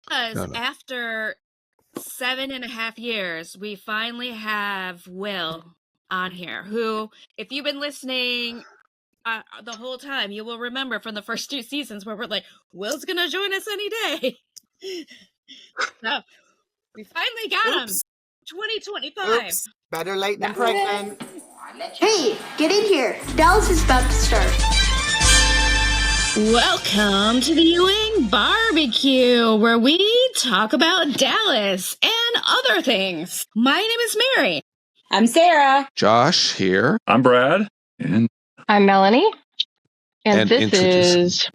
Because after 7.5 years, we finally have Will on here, who, if you've been listening the whole time, you will remember from the first 2 seasons where we're like, Will's gonna join us any day. So, we finally got him. 2025. Oops. Better late than pregnant. Hey, get in here. Dallas is about to start. Welcome to the Ewing Barbecue, where we talk about Dallas and other things. My name is Mary. I'm Sarah. Josh here. I'm Brad. And I'm Melanie. And this is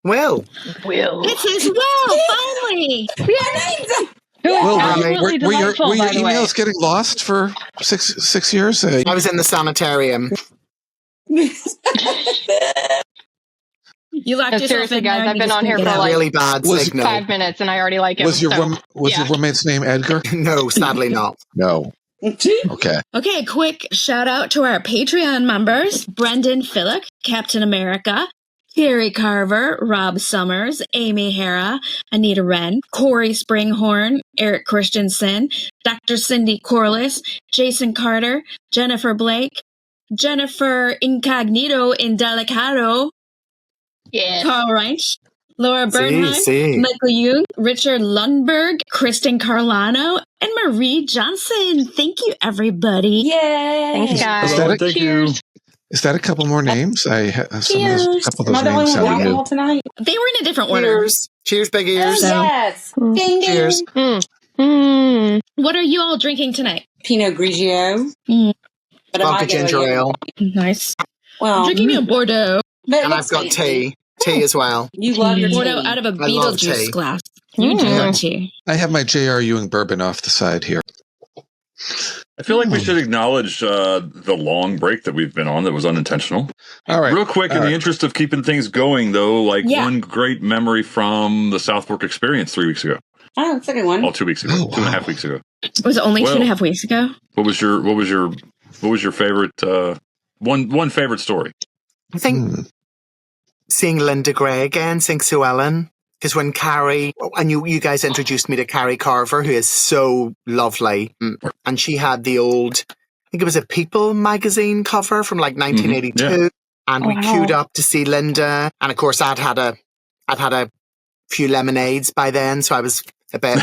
Will. This is Will, finally. Will, absolutely were your delightful, by the way. emails getting lost for six years? I was in the sanitarium. You locked yourself seriously, in guys, there. I've been on here for like really bad signal. 5 minutes, and I already like it. Was your roommate's name Edgar? No, sadly not. No. Okay. Okay, quick shout out to our Patreon members: Brendan Phillick, Captain America, Carrie Carver, Rob Summers, Amy Hara, Anita Wren, Corey Springhorn, Eric Christensen, Dr. Cindy Corliss, Jason Carter, Jennifer Blake, Jennifer Incognito Indelicado, Carl Reinsch, Laura Bernheim, Michael Jung, Richard Lundberg, Kristen Carlano, and Marie Johnson. Thank you, everybody. Yay! Thanks, guys. Thank you. Is that a couple more names? I have a couple of those names sounding new. Tonight? They were in a different order. Cheers, big ears. Yes. Ding, ding. Cheers. What are you all drinking tonight? Pinot Grigio. Vodka ginger ale. Nice. Well, I'm drinking a Bordeaux. And I've got tea. Tea as well. You love your Bordeaux tea. out of a I love Beetlejuice tea. glass. You do love tea. I have my J.R. Ewing bourbon off the side here. I feel like we should acknowledge the long break that we've been on that was unintentional. All right. Real quick, in the interest of keeping things going, though, one great memory from the Southwark experience 3 weeks ago. Oh, that's a good one. 2 weeks ago. Oh, wow. 2.5 weeks ago. Was it only 2.5 weeks ago? What was your favorite one favorite story? I think seeing Linda Gray again, seeing Sue Ellen. Because when Carrie, and you guys introduced me to Carrie Carver, who is so lovely. And she had the old, I think it was a People magazine cover from like 1982. Yeah. And we queued up to see Linda. And of course, I'd had a few lemonades by then. So I was a bit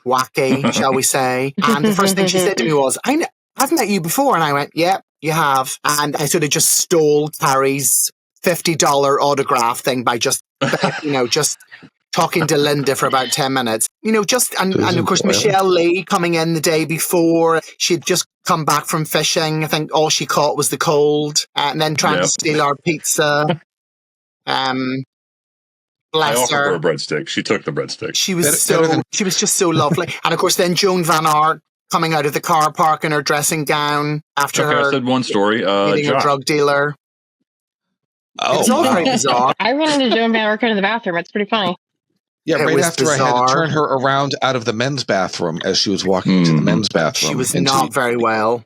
wacky, shall we say. And the first thing she said to me was, I've met you before. And I went, yeah, you have. And I sort of just stole Carrie's $50 autograph thing by just talking to Linda for about 10 minutes. And of course, Michelle Lee coming in the day before. She'd just come back from fishing. I think all she caught was the cold. And then trying to steal our pizza. I Bless offered her. her a breadstick. She took the breadstick. She was just so lovely. And of course, then Joan Van Art coming out of the car park in her dressing gown after her I said one story. meeting a Josh. drug dealer. Oh, It's all very bizarre. I ran into Joan Van Arco in the bathroom. It's pretty funny. Yeah, It right was after I had bizarre. to turn her around out of the men's bathroom as she was walking into the men's bathroom. She was not very well.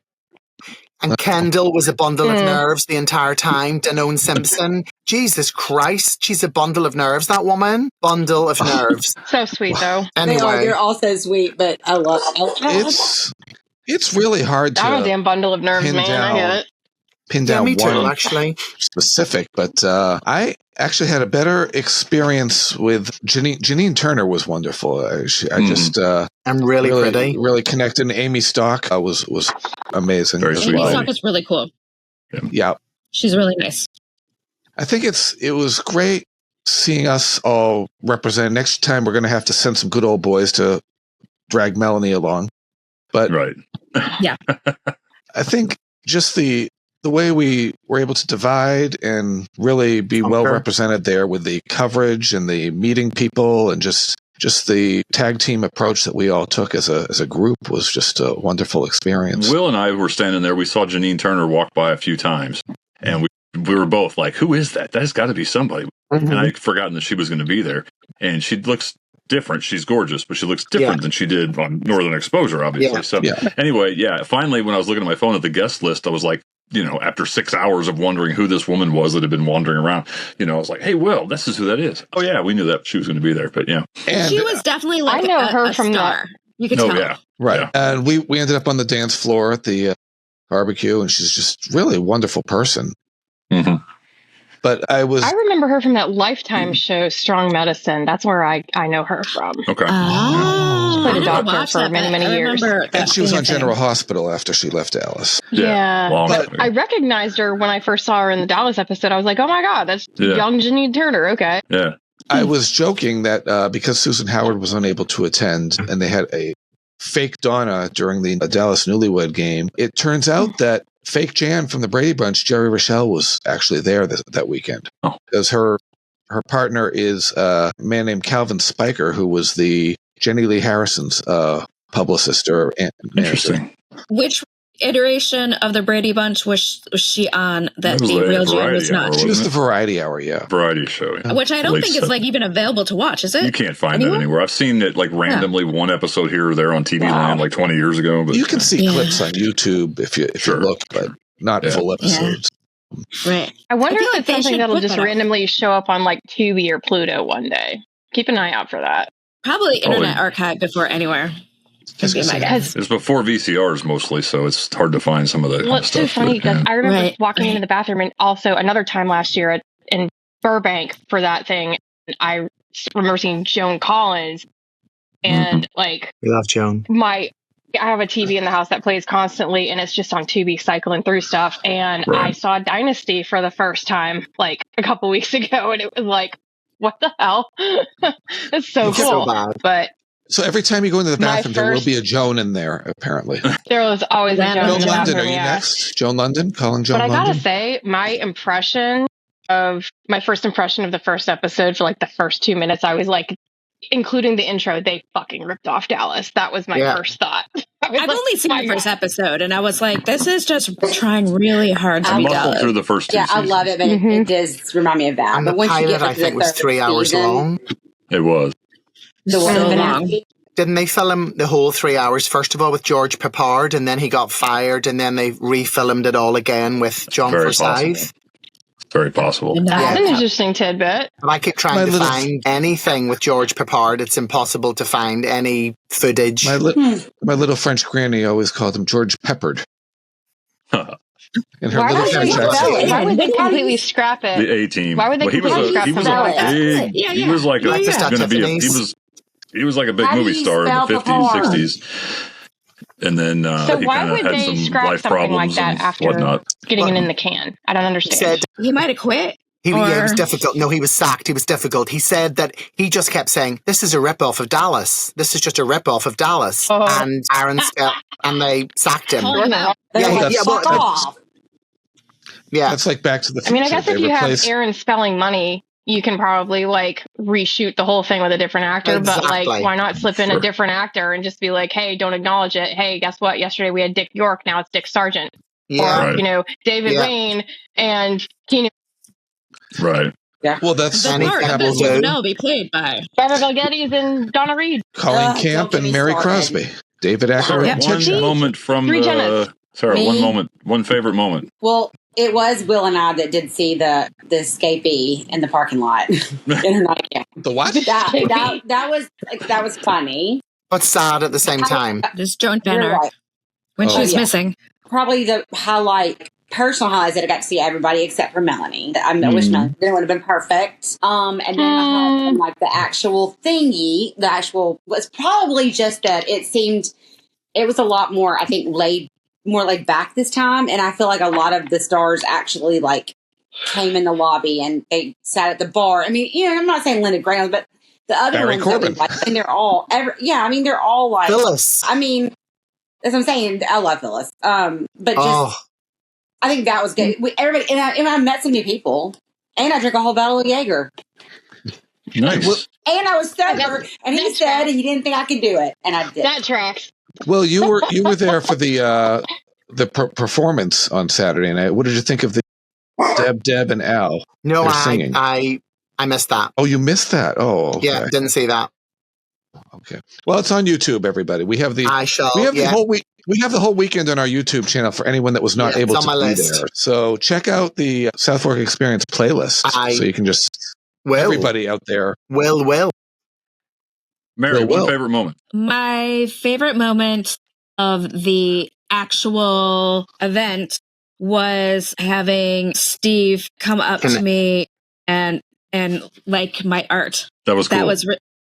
And Kendall was a bundle of nerves the entire time. Danone Simpson. Jesus Christ. She's a bundle of nerves, that woman. Bundle of nerves. So sweet, though. Anyway. They're all so sweet, but I love It's really hard to I'm a damn bundle of nerves, pin man. I get it. pin Yeah, down me too, one actually. specific, but I actually had a better experience with Janine Turner. Was wonderful. I just I'm really pretty. really connected. And Amy Stock was amazing. Very as sweet. Amy well. Stock is really cool. Yeah, She's really nice. I think it was great seeing us all represent. Next time we're going to have to send some good old boys to drag Melanie along, but Right. Yeah. I think just the way we were able to divide and really be well represented there with the coverage and the meeting people and just the tag team approach that we all took as a group was just a wonderful experience. Will and I were standing there. We saw Janine Turner walk by a few times, and we were both like, "Who is that? That's got to be somebody." And I'd forgotten that she was going to be there. And she looks different. She's gorgeous, but she looks different than she did on Northern Exposure, obviously. So anyway, finally, when I was looking at my phone at the guest list, I was like, after 6 hours of wondering who this woman was that had been wandering around, I was like, hey, Will, this is who that is. Oh, yeah, we knew that she was going to be there. But yeah. And she was definitely like I know her a from star. You could tell. Yeah. Right. Yeah. And we ended up on the dance floor at the barbecue, and she's just really a wonderful person. Mm-hmm. But I remember her from that Lifetime show, Strong Medicine. That's where I know her from. Okay. She played a doctor for many years. And she was on General Hospital after she left Dallas. Yeah. But I recognized her when I first saw her in the Dallas episode. I was like, oh my God, that's young Janine Turner. Okay. Yeah. I was joking that because Susan Howard was unable to attend and they had a fake Donna during the Dallas Newlywed Game, it turns out that fake Jan from the Brady Bunch, Jerry Rochelle, was actually there that weekend. Oh. Because her partner is a man named Calvin Spiker, who was the Jenny Lee Harrison's publicist or interesting. Which iteration of the Brady Bunch was she on that the real Jan was not? She was the Variety Hour, Variety show. Yeah. Which I don't think is like even available to watch, is it? You can't find it anywhere. I've seen it like randomly one episode here or there on TV Land like 20 years ago. But you can see clips on YouTube if you look, but not full episodes. Right. I wonder if it's something that'll just randomly show up on like Tubi or Pluto one day. Keep an eye out for that. Probably Internet Archive before anywhere. Could be my guess. It's before VCRs mostly, so it's hard to find some of that. Well, it's so funny because I remember walking into the bathroom and also another time last year in Burbank for that thing. I remember seeing Joan Collins and like we love Joan. I have a TV in the house that plays constantly and it's just on Tubi cycling through stuff. And I saw Dynasty for the first time like a couple weeks ago and it was like, what the hell? It's so cool. But so every time you go into the bathroom, there will be a Joan in there, apparently. There was always a Joan in the London, bathroom, are you next? Joan London? Calling Joan London? But I gotta say, my first impression of the first episode for like the first 2 minutes, I was like, including the intro, they fucking ripped off Dallas. That was my first thought. I've only seen the first episode, and I was like, this is just trying really hard to be Dallas. Through the first two seasons. I love it, but it does remind me of that. And but the once pilot, you get I think, was 3 hours long. It was. So long. Didn't they film the whole 3 hours, first of all, with George Peppard, and then he got fired, and then they refilmed it all again with John Forsythe? Very possible. That's an interesting tidbit. I keep trying to find anything with George Peppard. It's impossible to find any footage. My little French granny always called him George Peppered. In her little French accent. Why would they completely scrap it? The A-Team. Why would they completely scrap something like that? He was like he was like a big movie star in the 50s, 60s. And then so he why kind of would had they some scrap life something problems like that and after whatnot. getting it in the can? I don't understand. He might have quit. It was difficult. No, he was sacked. He was difficult. He said that he just kept saying, this is a rip-off of Dallas. This is just a rip-off of Dallas. And and they sacked him. That's like Back to the Future. I mean, I guess if you have Aaron spelling money, you can probably like reshoot the whole thing with a different actor. But like, why not slip in a different actor and just be like, hey, don't acknowledge it. Hey, guess what? Yesterday we had Dick York. Now it's Dick Sargent. Or, David Wayne and Keenan. Right. Yeah. Well, that's the part of this would now be played by Barbara Geddes and Donna Reed, Colleen Camp, and Mary Crosby, David Acker, and one moment from one favorite moment. Well, it was Will and I that did see the escapee in the parking lot in her nightgown. The what? That was funny, but sad at the same time. This Joan Banner when she was missing. Probably the personal highlights that I got to see everybody except for Melanie. I wish Melanie would have been perfect. And then I had like the actual thingy. The actual was probably just that it was a lot more, I think, more laid back this time. And I feel like a lot of the stars actually like came in the lobby and they sat at the bar. I mean, I'm not saying Linda Graham, but the other Barry ones Corbin. and they're all they're all like Phyllis. I mean, as I'm saying, I love Phyllis. But just I think that was good. Everybody and I met some new people, and I drank a whole bottle of Jaeger. Nice. And I was sober, and he said he didn't think I could do it, and I did. That tracks. Well, you were there for the performance on Saturday night. What did you think of the Deb, and Al? No, singing? I missed that. Oh, you missed that? Oh, okay. Yeah, didn't see that. Okay. Well, it's on YouTube, everybody. We have the whole week. We have the whole weekend on our YouTube channel for anyone that was not able to be there. So check out the South Fork Experience playlist so you can just everybody out there. Mary, one favorite moment. My favorite moment of the actual event was having Steve come up to me and like my art. That was cool.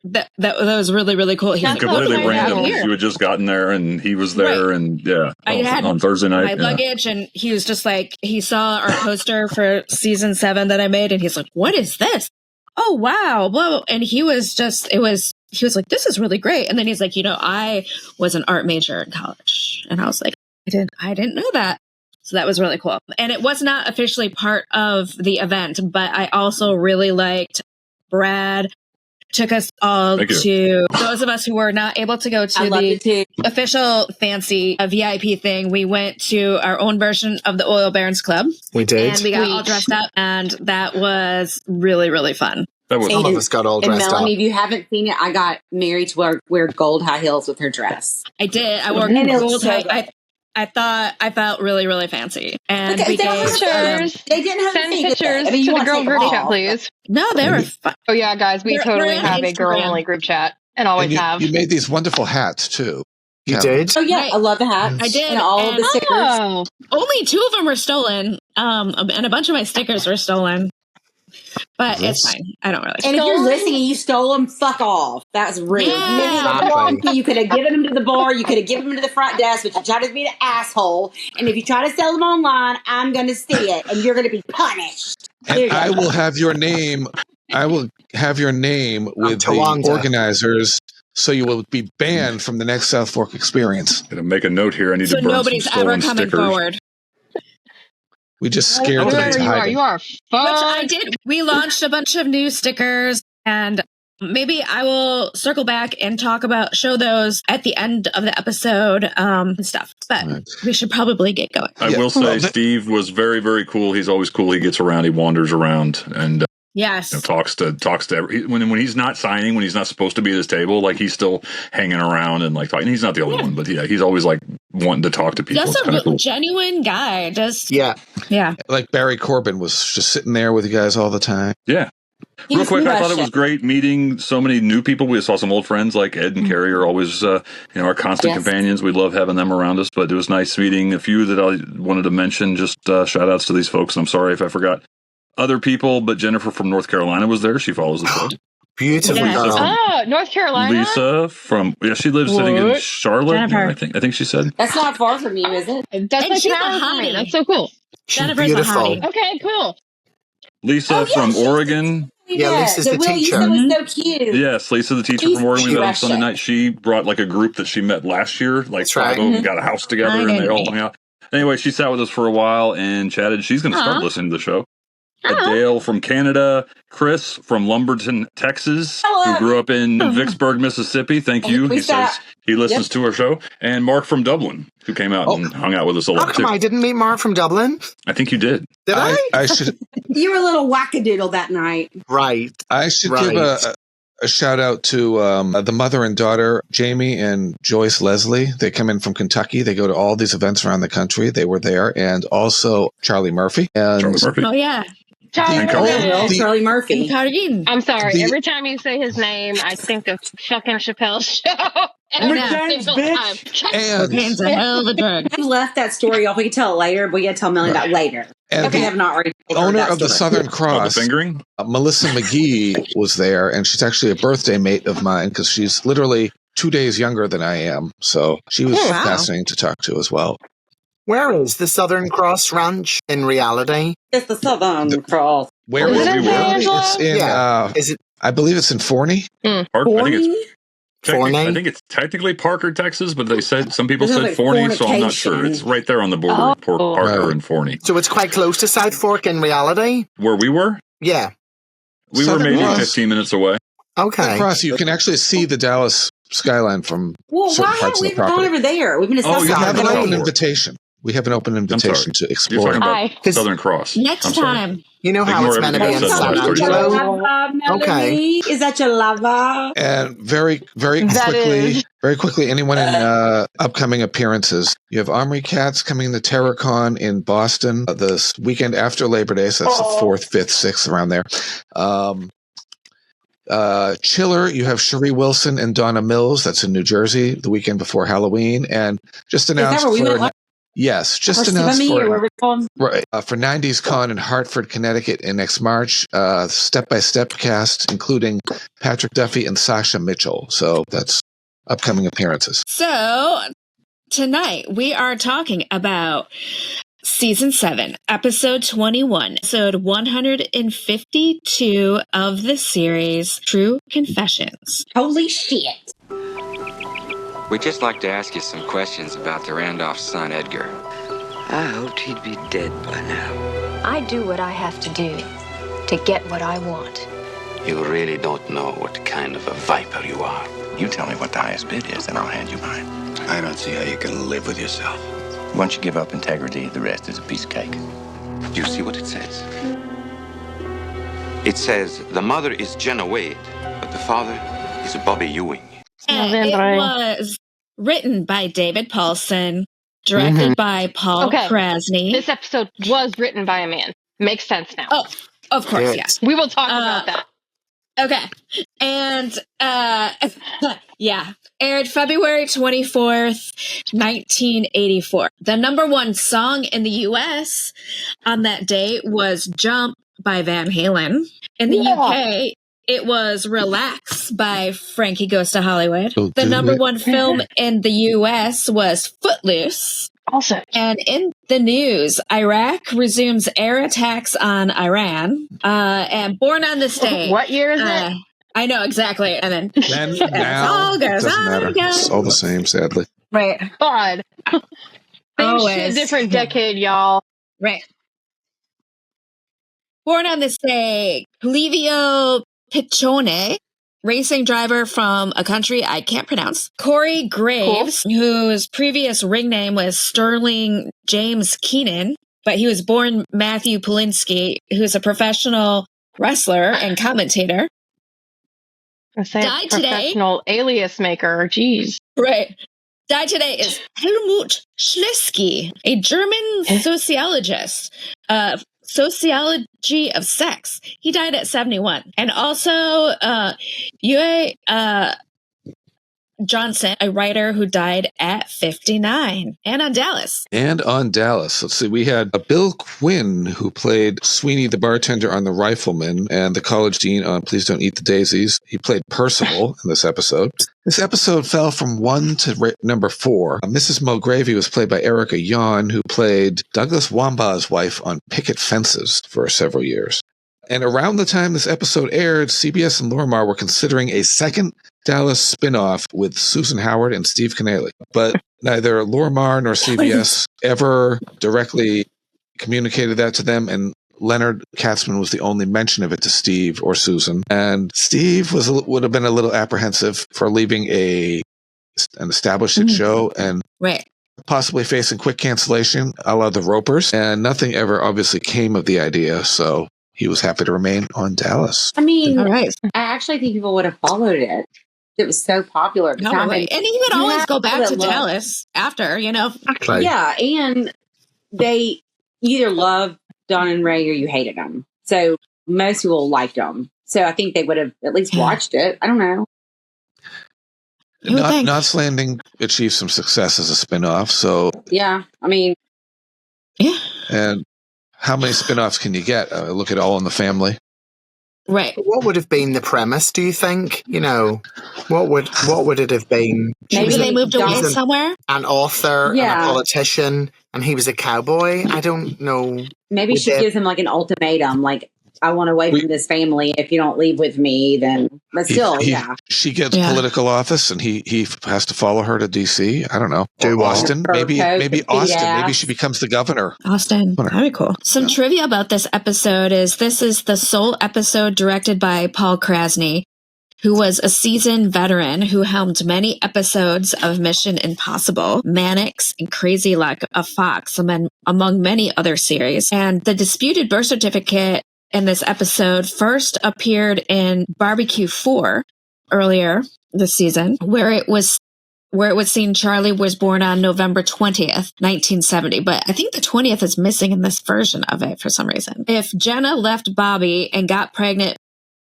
That was really, really cool. He completely random because you had just gotten there and he was there and I had on Thursday night. My luggage and he was just like, he saw our poster for season 7 that I made and he's like, what is this? Oh, wow. Whoa. And he was like, this is really great. And then he's like, I was an art major in college. And I was like, I didn't know that. So that was really cool. And it was not officially part of the event, but I also really liked Brad took us all to those of us who were not able to go to the official fancy VIP thing. We went to our own version of the Oil Barons Club. We did. And we got all dressed up and that was really, really fun. Some of us got all dressed up. And Melanie, if you haven't seen it, I got Mary to wear gold high heels with her dress. I did. I wore gold high. I felt really, really fancy. And we gave pictures. They didn't have send pictures to the girl group chat, please. No, they were fun. Oh yeah, guys, we totally have a girl only group chat and always have. You made these wonderful hats too. You did? Oh yeah, I love the hats. I did. And all of the stickers. Only 2 of them were stolen, and a bunch of my stickers were stolen. But it's fine. I don't really. And if you're listening and you stole them, fuck off. That's rude. You could have given them to the bar. You could have given them to the front desk, but you tried to be an asshole. And if you try to sell them online, I'm going to see it, and you're going to be punished. And I will have your name. I will have your name with the organizers, so you will be banned from the next South Fork Experience. Gonna make a note here. I need to burn nobody's some ever coming stickers. Forward. We just scared them into hiding. You are fun. Which I did. We launched a bunch of new stickers, and maybe I will circle back and show those at the end of the episode and stuff. But we should probably get going. I will say, Steve was very, very cool. He's always cool. He gets around. He wanders around and yes, talks to when he's not signing, when he's not supposed to be at his table, like he's still hanging around and like talking. He's not the only one, but he's always like wanting to talk to people. Just a genuine guy. Yeah. Like Barry Corbin was just sitting there with you guys all the time. Yeah. Real quick, I thought it was great meeting so many new people. We saw some old friends like Ed and Carrie are always our constant companions. We love having them around us, but it was nice meeting a few that I wanted to mention. Just shout outs to these folks. And I'm sorry if I forgot other people, but Jennifer from North Carolina was there. She follows the show. Beautiful girl. Oh, North Carolina. Lisa from she lives sitting in Charlotte. I think she said that's not far from you, is it? That's like an hour from me. That's so cool. Jennifer's beautiful. Okay, cool. Lisa from Oregon. Yeah, Lisa's the teacher. Lisa was so cute. Yes, Lisa, the teacher from Oregon. We met on Sunday night. She brought like a group that she met last year. Like 5 of them got a house together and they all hung out. Anyway, she sat with us for a while and chatted. She's going to start listening to the show. Dale from Canada, Chris from Lumberton, Texas, who grew up in Vicksburg, Mississippi. Thank you. He says he listens to our show. And Mark from Dublin, who came out and hung out with us a lot. How come I didn't meet Mark from Dublin? I think you did. Did I? I should. You were a little wackadoodle that night. Right. I should give a shout out to the mother and daughter, Jamie and Joyce Leslie. They come in from Kentucky. They go to all these events around the country. They were there. And also Charlie Murphy. Oh, yeah. Charlie Murphy. I'm sorry. Every time you say his name, I think of fucking Chappelle's show. Cocaine's bitch. Cocaine's a hell of a drug. We left that story off. We can tell it later, but we got to tell Melanie about later. And I have not already. Owner of the Southern Cross, Melissa McGee, was there, and she's actually a birthday mate of mine because she's literally 2 days younger than I am. So she was fascinating to talk to as well. Where is the Southern Cross Ranch in reality? It's the Southern Cross. Where is it? It's in, is it? I believe it's in Forney. I think it's technically Parker, Texas, but they said some people said Forney, so I'm not sure. It's right there on the border of Parker and Forney. So it's quite close to South Fork in reality? Where we were? Yeah. We were maybe 15 minutes away. Okay. Across, you can actually see the Dallas skyline from certain parts of the property. We've gone over there. We've been to you have an open invitation. We have an open invitation to explore. You're talking about Southern Cross. Next time. You know how it's meant to be in San Angelo? Okay. Is that your lover? And very quickly, anyone in upcoming appearances. You have Armory Cats coming to TerraCon in Boston this weekend after Labor Day. So that's the 4th, 5th, 6th, around there. Chiller, you have Cherie Wilson and Donna Mills. That's in New Jersey the weekend before Halloween. And just announced Yes, just announced for 90s Con in Hartford, Connecticut in next March. Step-by-step cast, including Patrick Duffy and Sasha Mitchell. So that's upcoming appearances. So tonight we are talking about Season 7, Episode 21, Episode 152 of the series, True Confessions. Holy shit. We'd just like to ask you some questions about the Randolph's son, Edgar. I hoped he'd be dead by now. I do what I have to do to get what I want. You really don't know what kind of a viper you are. You tell me what the highest bid is, and I'll hand you mine. I don't see how you can live with yourself. Once you give up integrity, the rest is a piece of cake. Do you see what it says? It says the mother is Jenna Wade, but the father is Bobby Ewing. And it was written by David Paulsen, directed by Paul Krasny. This episode was written by a man. Makes sense now. Oh, of course, yes. We will talk about that. Okay. And, aired February 24th, 1984. The number one song in the U.S. on that day was Jump by Van Halen. In the UK, it was Relax by Frankie Goes to Hollywood. The number one film in the U.S. was Footloose. Also. And in the news, Iraq resumes air attacks on Iran. And Born on this Day. What year is it? I know, exactly. And then now, all goes doesn't on matter. again. It's all the same, sadly. Right. God. Always. Different decade, y'all. Right. Born on this day, Livio Piccione, racing driver from a country I can't pronounce. Corey Graves, whose previous ring name was Sterling James Keenan, but he was born Matthew Polinsky, who's a professional wrestler and commentator. Died today. Professional alias maker. Jeez. Right. Died today is Helmut Schliske, a German sociologist. Sociology of Sex. He died at 71. And also, Yue Johnson, a writer who died at 59. And on Dallas. Let's see, we had Bill Quinn, who played Sweeney the bartender on The Rifleman, and the college dean on Please Don't Eat the Daisies. He played Percival in this episode. This episode fell from 1 to number 4. Mrs. Mulgravy was played by Erica Yawn, who played Douglas Wambaugh's wife on Picket Fences for several years. And around the time this episode aired, CBS and Lorimar were considering a second Dallas spin-off with Susan Howard and Steve Canale. But neither Lorimar nor CBS ever directly communicated that to them, and Leonard Katzman was the only mention of it to Steve or Susan. And Steve would have been a little apprehensive for leaving an established hit show and possibly facing quick cancellation a la the Ropers. And nothing ever obviously came of the idea, so he was happy to remain on Dallas. I mean, I actually think people would have followed it. It was so popular. And he would always go back to Dallas after, you know. Yeah, and they either loved Don and Ray or you hated them. So most people liked them. So I think they would have at least watched it. I don't know. Knots Landing achieved some success as a spinoff. So yeah, I mean, and how many spinoffs can you get? Look at All in the Family. Right. What would have been the premise, do you think? You know, what would it have been? Maybe they moved away somewhere? An author and a politician, and he was a cowboy. I don't know. Maybe she gives him like an ultimatum, like, I want away from this family. If you don't leave with me, then... But still, She gets political office, and he has to follow her to D.C. I don't know. Austin? Maybe Austin. Maybe she becomes the governor. Austin. That'd be cool. Some trivia about this episode is this is the sole episode directed by Paul Krasny, who was a seasoned veteran who helmed many episodes of Mission Impossible, Mannix, and Crazy Luck of Fox, among many other series. And the disputed birth certificate in this episode first appeared in Barbecue 4 earlier this season, where it was seen Charlie was born on November 20th, 1970. But I think the 20th is missing in this version of it for some reason. If Jenna left Bobby and got pregnant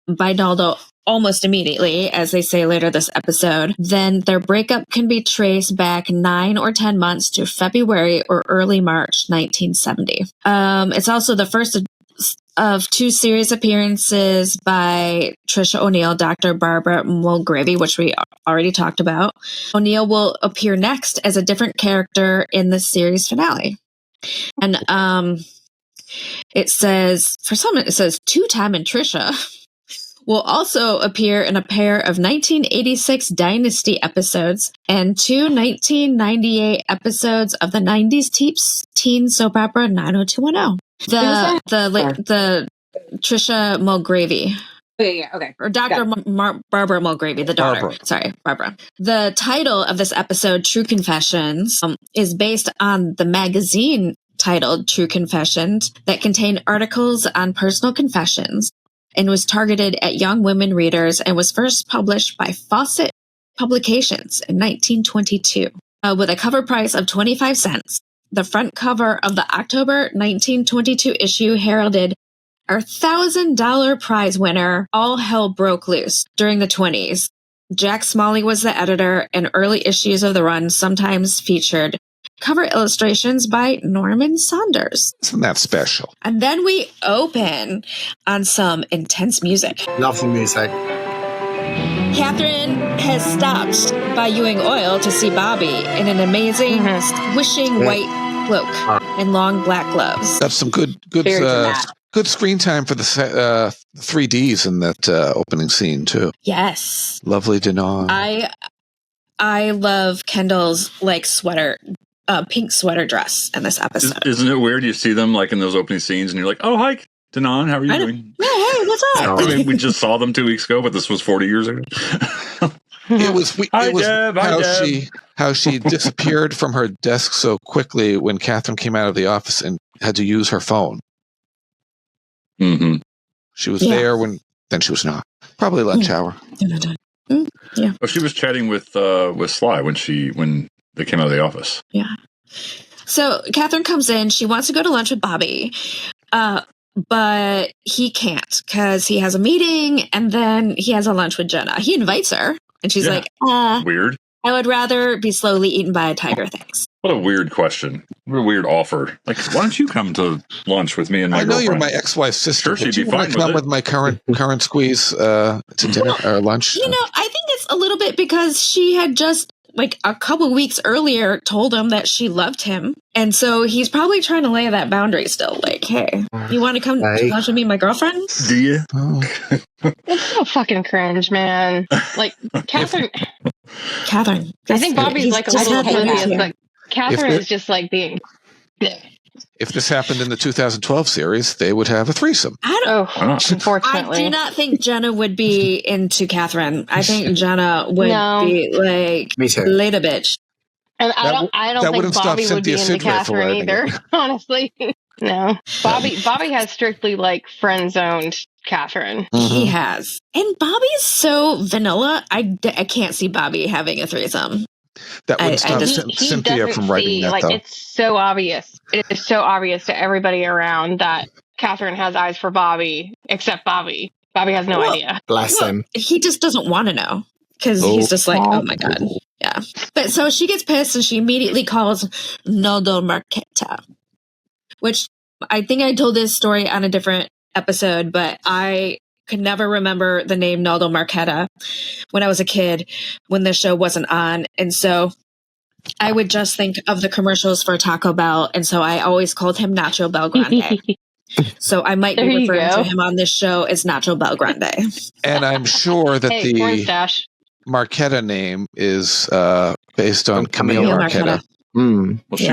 by Naldo almost immediately, as they say later this episode, then their breakup can be traced back 9 or 10 months to February or early March 1970. It's also the first of 2 series appearances by Trisha O'Neill, Dr. Barbara Mulgravy, which we already talked about. O'Neill will appear next as a different character in the series finale. And it says, for some, it says 2-time and Trisha will also appear in a pair of 1986 Dynasty episodes and 2 1998 episodes of the 90s teen soap opera 90210. The Trisha Mulgravy. Okay. Or Dr. Barbara Mulgravy, the daughter. Barbara. Sorry, Barbara. The title of this episode, True Confessions, is based on the magazine titled True Confessions that contained articles on personal confessions and was targeted at young women readers and was first published by Fawcett Publications in 1922 with a cover price of 25 cents. The front cover of the October 1922 issue heralded our $1,000 prize winner, All Hell Broke Loose, during the 20s. Jack Smalley was the editor, and early issues of the run sometimes featured cover illustrations by Norman Saunders. Isn't that special? And then we open on some intense music. Lovely music. Catherine has stopped by Ewing Oil to see Bobby in an amazing, swishing white cloak and long black gloves. That's some good screen time for the 3Ds in that opening scene too. Yes, lovely Denon. I love Kendall's sweater, pink sweater dress in this episode. Isn't it weird? You see them in those opening scenes, and you're like, "Oh, hi, Denon, how are you doing?" Yeah, hey, what's up? I mean, we just saw them 2 weeks ago, but this was 40 years ago. It was how she disappeared from her desk so quickly when Katherine came out of the office and had to use her phone. Mm-hmm. She was there then she was not. Probably lunch hour. Yeah. Oh, she was chatting with Sly when they came out of the office. Yeah. So Katherine comes in. She wants to go to lunch with Bobby, but he can't because he has a meeting and then he has a lunch with Jenna. He invites her. And she's like, weird. I would rather be slowly eaten by a tiger, thanks. What a weird question. What a weird offer. Why don't you come to lunch with me and my girlfriend? I know you're my ex-wife's sister. Sure, she'd be fine fine with my current squeeze to dinner or lunch. I think it's a little bit because she had just a couple weeks earlier told him that she loved him. And so he's probably trying to lay that boundary still. Hey, you want to come to lunch with me and my girlfriend? Do you? Oh. It's so fucking cringe, man. Catherine. I think Bobby's a little oblivious, but Catherine is just being. If this happened in the 2012 series, they would have a threesome. Unfortunately. I do not think Jenna would be into Catherine. I think Jenna would be Me too. later bitch. And I don't think Bobby would be into Catherine either, honestly. No. Bobby has strictly friend zoned Catherine. Mm-hmm. He has. And Bobby's so vanilla. I can't see Bobby having a threesome. That would stop Cynthia from writing that, though. It's so obvious. It is so obvious to everybody around that Catherine has eyes for Bobby, except Bobby. Bobby has no idea. Bless him. He just doesn't want to know because he's just oh my God. Yeah. But so she gets pissed and she immediately calls Naldo Marquetta, which I think I told this story on a different episode, but I could never remember the name Naldo Marquetta when I was a kid, when the show wasn't on. And so I would just think of the commercials for Taco Bell. And so I always called him Nacho Bel Grande. So I might be referring to him on this show as Nacho Bel Grande. And I'm sure that the Marquetta name is based on Camille Marquetta. Mm. Well, she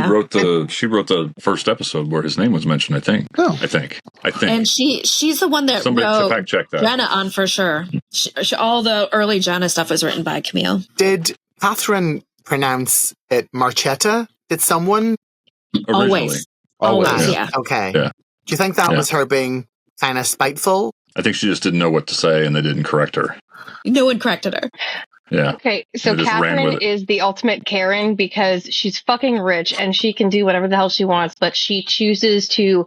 wrote the first episode where his name was mentioned. I think. I think. And she's the one that Somebody wrote fact check that. Jenna on for sure. All the early Jenna stuff was written by Camille. Did Katherine pronounce it Marchetta? Did someone? Always, yeah. Okay. Yeah. Do you think that was her being kind of spiteful? I think she just didn't know what to say, and they didn't correct her. No one corrected her. Yeah. Okay, so Katherine is the ultimate Karen because she's fucking rich and she can do whatever the hell she wants, but she chooses to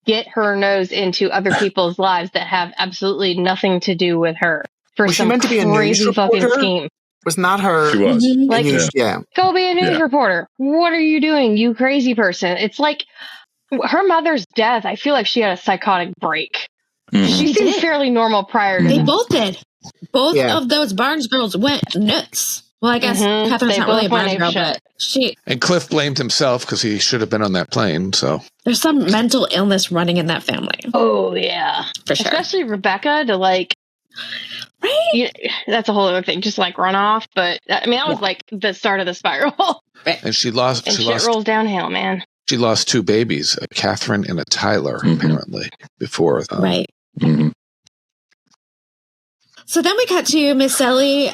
get her nose into other people's lives that have absolutely nothing to do with her. For Was some she meant to be a news crazy fucking reporter? scheme. Was not her? She was. Like, yeah. Go be a news reporter. What are you doing, you crazy person? It's like her mother's death. I feel like she had a psychotic break. She seemed fairly normal prior to They that. both did. Both of those Barnes girls went nuts. Well, I guess Catherine's They not really a both went Barnes girl, apeshit. but she. And Cliff blamed himself because he should have been on that plane. So There's some mental illness running in that family. Oh, yeah. For sure. Especially Rebecca to like. Right? That's a whole other thing. Just like run off. But I mean, that was like the start of the spiral. and she lost. And She shit lost. rolls downhill, man. She lost 2 babies, a Katherine and a Tyler, apparently before. Right. Mm-hmm. So then we cut to Miss Ellie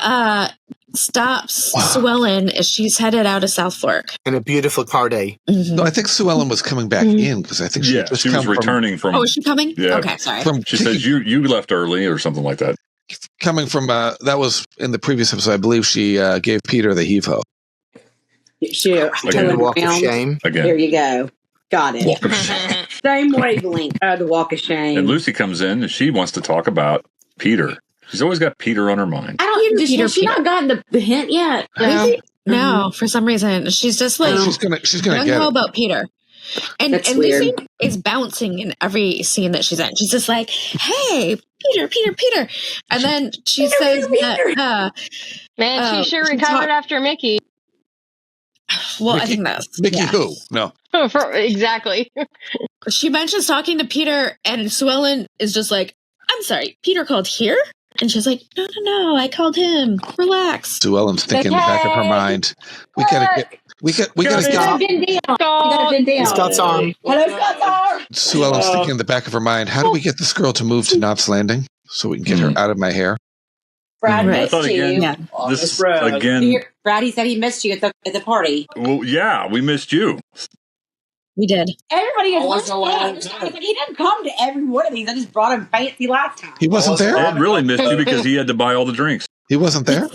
stops Sue Ellen as she's headed out of South Fork. In a beautiful car day. No, I think Sue Ellen was coming back in because I think she just she was returning from. Oh, is she coming? Yeah. Okay, sorry. She says you left early or something like that. Coming from that was in the previous episode. I believe she gave Peter the heave-ho. Sure. Again, walk of shame. Again. There you go. Got it. Walk of shame. Same wavelength. The walk of shame. And Lucy comes in and she wants to talk about Peter. She's always got Peter on her mind. I don't. Has she not gotten the hint yet? No, for some reason she's just like she's gonna don't get know it. about Peter. And That's Lucy weird. is bouncing in every scene that she's in. She's just like, "Hey, Peter," and then she says that. Man, she sure recovered after Mickey. Well, Mickey, I think that's Mickey who? No. Exactly. She mentions talking to Peter, and Sue Ellen is just like, "I'm sorry, Peter called here," and she's like, "No, I called him. Relax." Sue Ellen's thinking in the back of her mind, we gotta Stop. Scott's arm. Hello, Scott's arm. Sue Ellen's thinking in the back of her mind, how do we get this girl to move to Knott's Landing so we can get her out of my hair? Brad Right. missed you. Again, this again. Brad, he said he missed you at the party. Well, yeah, we missed you. We did. Everybody is he didn't come to every one of these. I just brought him fancy last time. He wasn't there? Ed really missed you because he had to buy all the drinks. He wasn't there?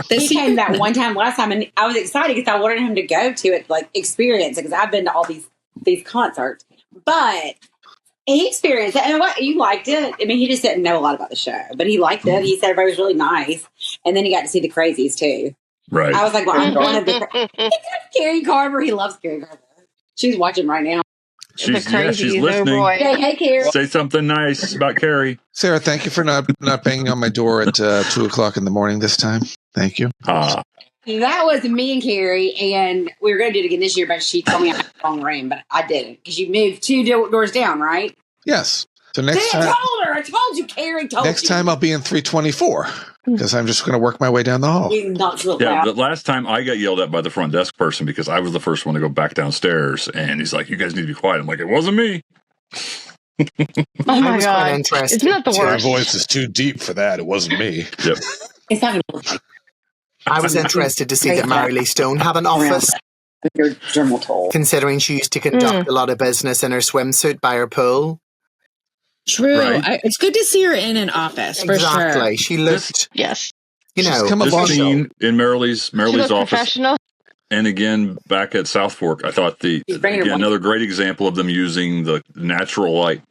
He came that one time last time, and I was excited because I wanted him to go to it, like experience it, because I've been to all these concerts, but he experienced it, and what you liked it. I mean, he just didn't know a lot about the show, but he liked it. He said everybody was really nice, and then he got to see the crazies too. Right. I was like, well, I'm going to the Carrie Carver. He loves Carrie Carver. She's watching right now. She's listening. Hey, Carrie. Say something nice about Carrie. Sarah, thank you for not banging on my door at 2:00 in the morning this time. Thank you. That was me and Carrie, and we were going to do it again this year, but she told me I had the wrong room, but I didn't, because you moved 2 doors down, right? Yes. So next time, I told you, Carrie told you. next time I'll be in 324 because I'm just going to work my way down the hall. You're not so Yeah, loud. the last time I got yelled at by the front desk person because I was the first one to go back downstairs, and he's like, "You guys need to be quiet." I'm like, "It wasn't me." Oh my was god, quite interested. it's not the Your worst. voice is too deep for that. It wasn't me. Yep. It's not going to I was interested to see that Mary Lee Stone have an office, your dermal toll. considering she used to conduct a lot of business in her swimsuit by her pool. True. Right. It's good to see her in an office for Exactly. sure. She looked, Yes. you know, She's come along. This scene in Marylee's She looks office, professional. and again back at South Fork, I thought He's bringing her one. another great example of them using the natural light.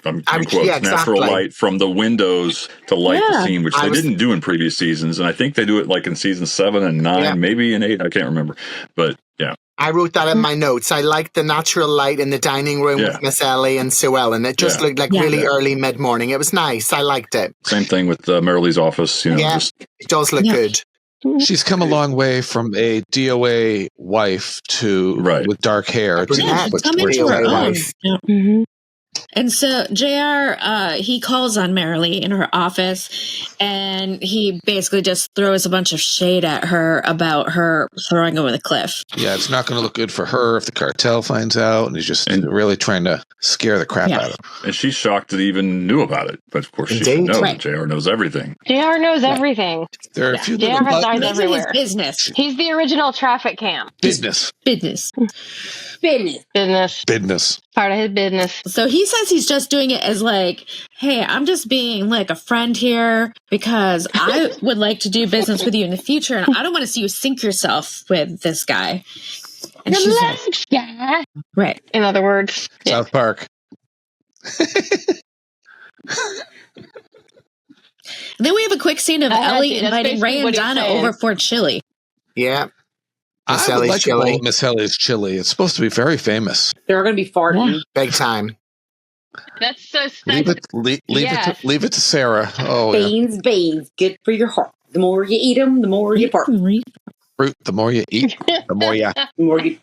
I'm quotes, yeah, natural exactly. light from the windows to light the scene, which they didn't do in previous seasons, and I think they do it like in season 7 and 9, maybe in 8. I can't remember, but yeah. I wrote that in my notes. I liked the natural light in the dining room with Miss Ellie and Sue Ellen. It just looked like really early mid-morning. It was nice. I liked it. Same thing with Marilee's office. You know, just it does look good. She's come a long way from a DOA wife to with dark hair. Brunette. She's come into her own. And so JR, he calls on Marilee in her office, and he basically just throws a bunch of shade at her about her throwing over the cliff. Yeah, it's not going to look good for her if the cartel finds out, and he's just really trying to scare the crap out of her. And she's shocked that he even knew about it. But of course, she should know. Right. JR knows everything. JR knows everything. There are a few JR has eyes everywhere. Business. He's the original traffic cam. Business. Part of his business. So he says he's just doing it as like, hey, I'm just being like a friend here because I would like to do business with you in the future, and I don't want to see you sink yourself with this guy. And she's like, yeah. Right. In other words. South Park. And then we have a quick scene of Ellie inviting Ray and Donna over for chili. Yeah. I would like to call Miss Ellie's chili. It's supposed to be very famous. They're going to be farting. Big time. That's so Leave it to Sarah. Oh, beans. Good for your heart. The more you eat them, the more you fart. Fruit, the more you eat, the more you...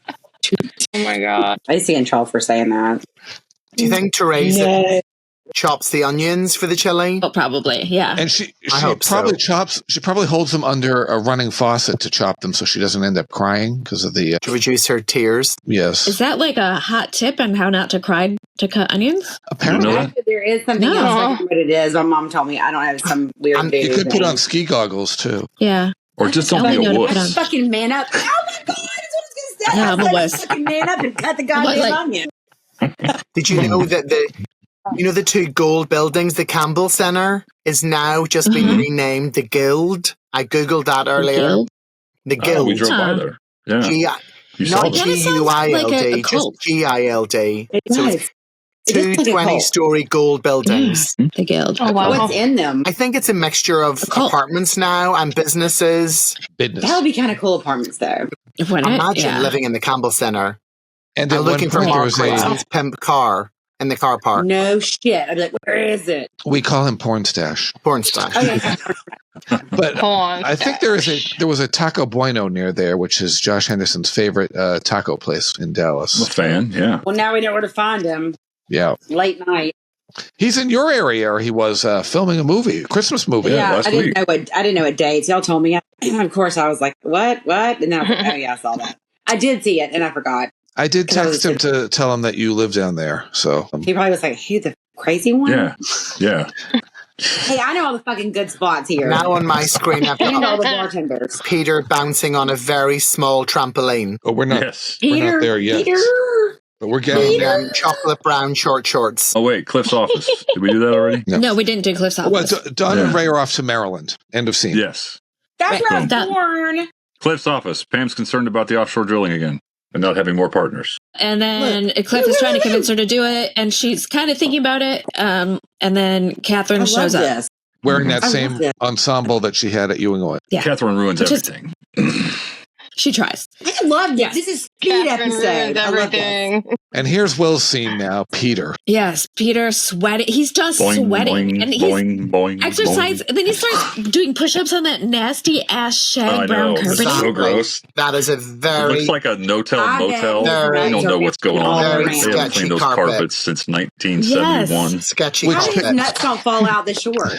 Oh, my God. I see in trouble for saying that. Do you think Teresa chops the onions for the chili? Oh, probably, yeah. And she probably holds them under a running faucet to chop them so she doesn't end up crying because of the... to reduce her tears? Yes. Is that like a hot tip on how not to cry to cut onions? Apparently. Actually, there is something else. I don't know what it is. My mom told me I don't have some weird You could put on ski goggles, too. Yeah. Or just don't be a wuss. Fucking man up. Oh, my God. That's what I was going to say. No, I'm a wuss. Fucking man up and cut the goddamn onion. Did you know that the two gold buildings, the Campbell Center, is now just been renamed the Guild? I Googled that earlier. The Guild. We drove by there. Yeah. Not G-U-I-L-D, just G-I-L-D. So it's two 20-story gold buildings. The Guild. Oh, wow. What's in them? I think it's a mixture of apartments now and businesses. That would be kind of cool apartments, though. Imagine living in the Campbell Center. And I'm looking for Mark Watson's pimp car in the car park. No shit. I'd be like, where is it? We call him Porn Stash. Porn Stash. Okay. But I think there was a Taco Bueno near there, which is Josh Henderson's favorite taco place in Dallas. I'm a fan, yeah. Well, now we know where to find him. Yeah. Late night. He's in your area, or he was filming a Christmas movie. Last week. I didn't know what dates. Y'all told me. And of course, I was like, what? And then I was like, oh, yeah, I saw that. I did see it, and I forgot. I did text him to tell him that you live down there. So he probably was like, "Who the crazy one?" Yeah. Hey, I know all the fucking good spots here. Now on my screen, I've got all the bartenders. Peter bouncing on a very small trampoline. Oh, we're not there yet. Peter. But we're getting chocolate brown short shorts. Oh wait, Cliff's office. Did we do that already? No, we didn't do Cliff's office. Well, Don and Ray are off to Maryland. End of scene. Yes. That's where I was born. Cliff's office. Pam's concerned about the offshore drilling again and not having more partners. And then Cliff is trying to convince her to do it, and she's kind of thinking about it. And then Katherine shows up. Wearing that same ensemble that she had at Ewing Oil. Yeah. Katherine ruins everything. She tries. I love this. This is speed episode. Everything. And here's Will's scene now. Peter. Yes, Peter sweating. He's just sweating. And he's exercise. And then he starts doing push-ups on that nasty ass shag brown carpet. It's so gross. That is a very... It looks like a no-tell motel. You don't know what's going on. They haven't cleaned those carpets since 1971. Yes. Sketchy How his nuts don't fall out the shore?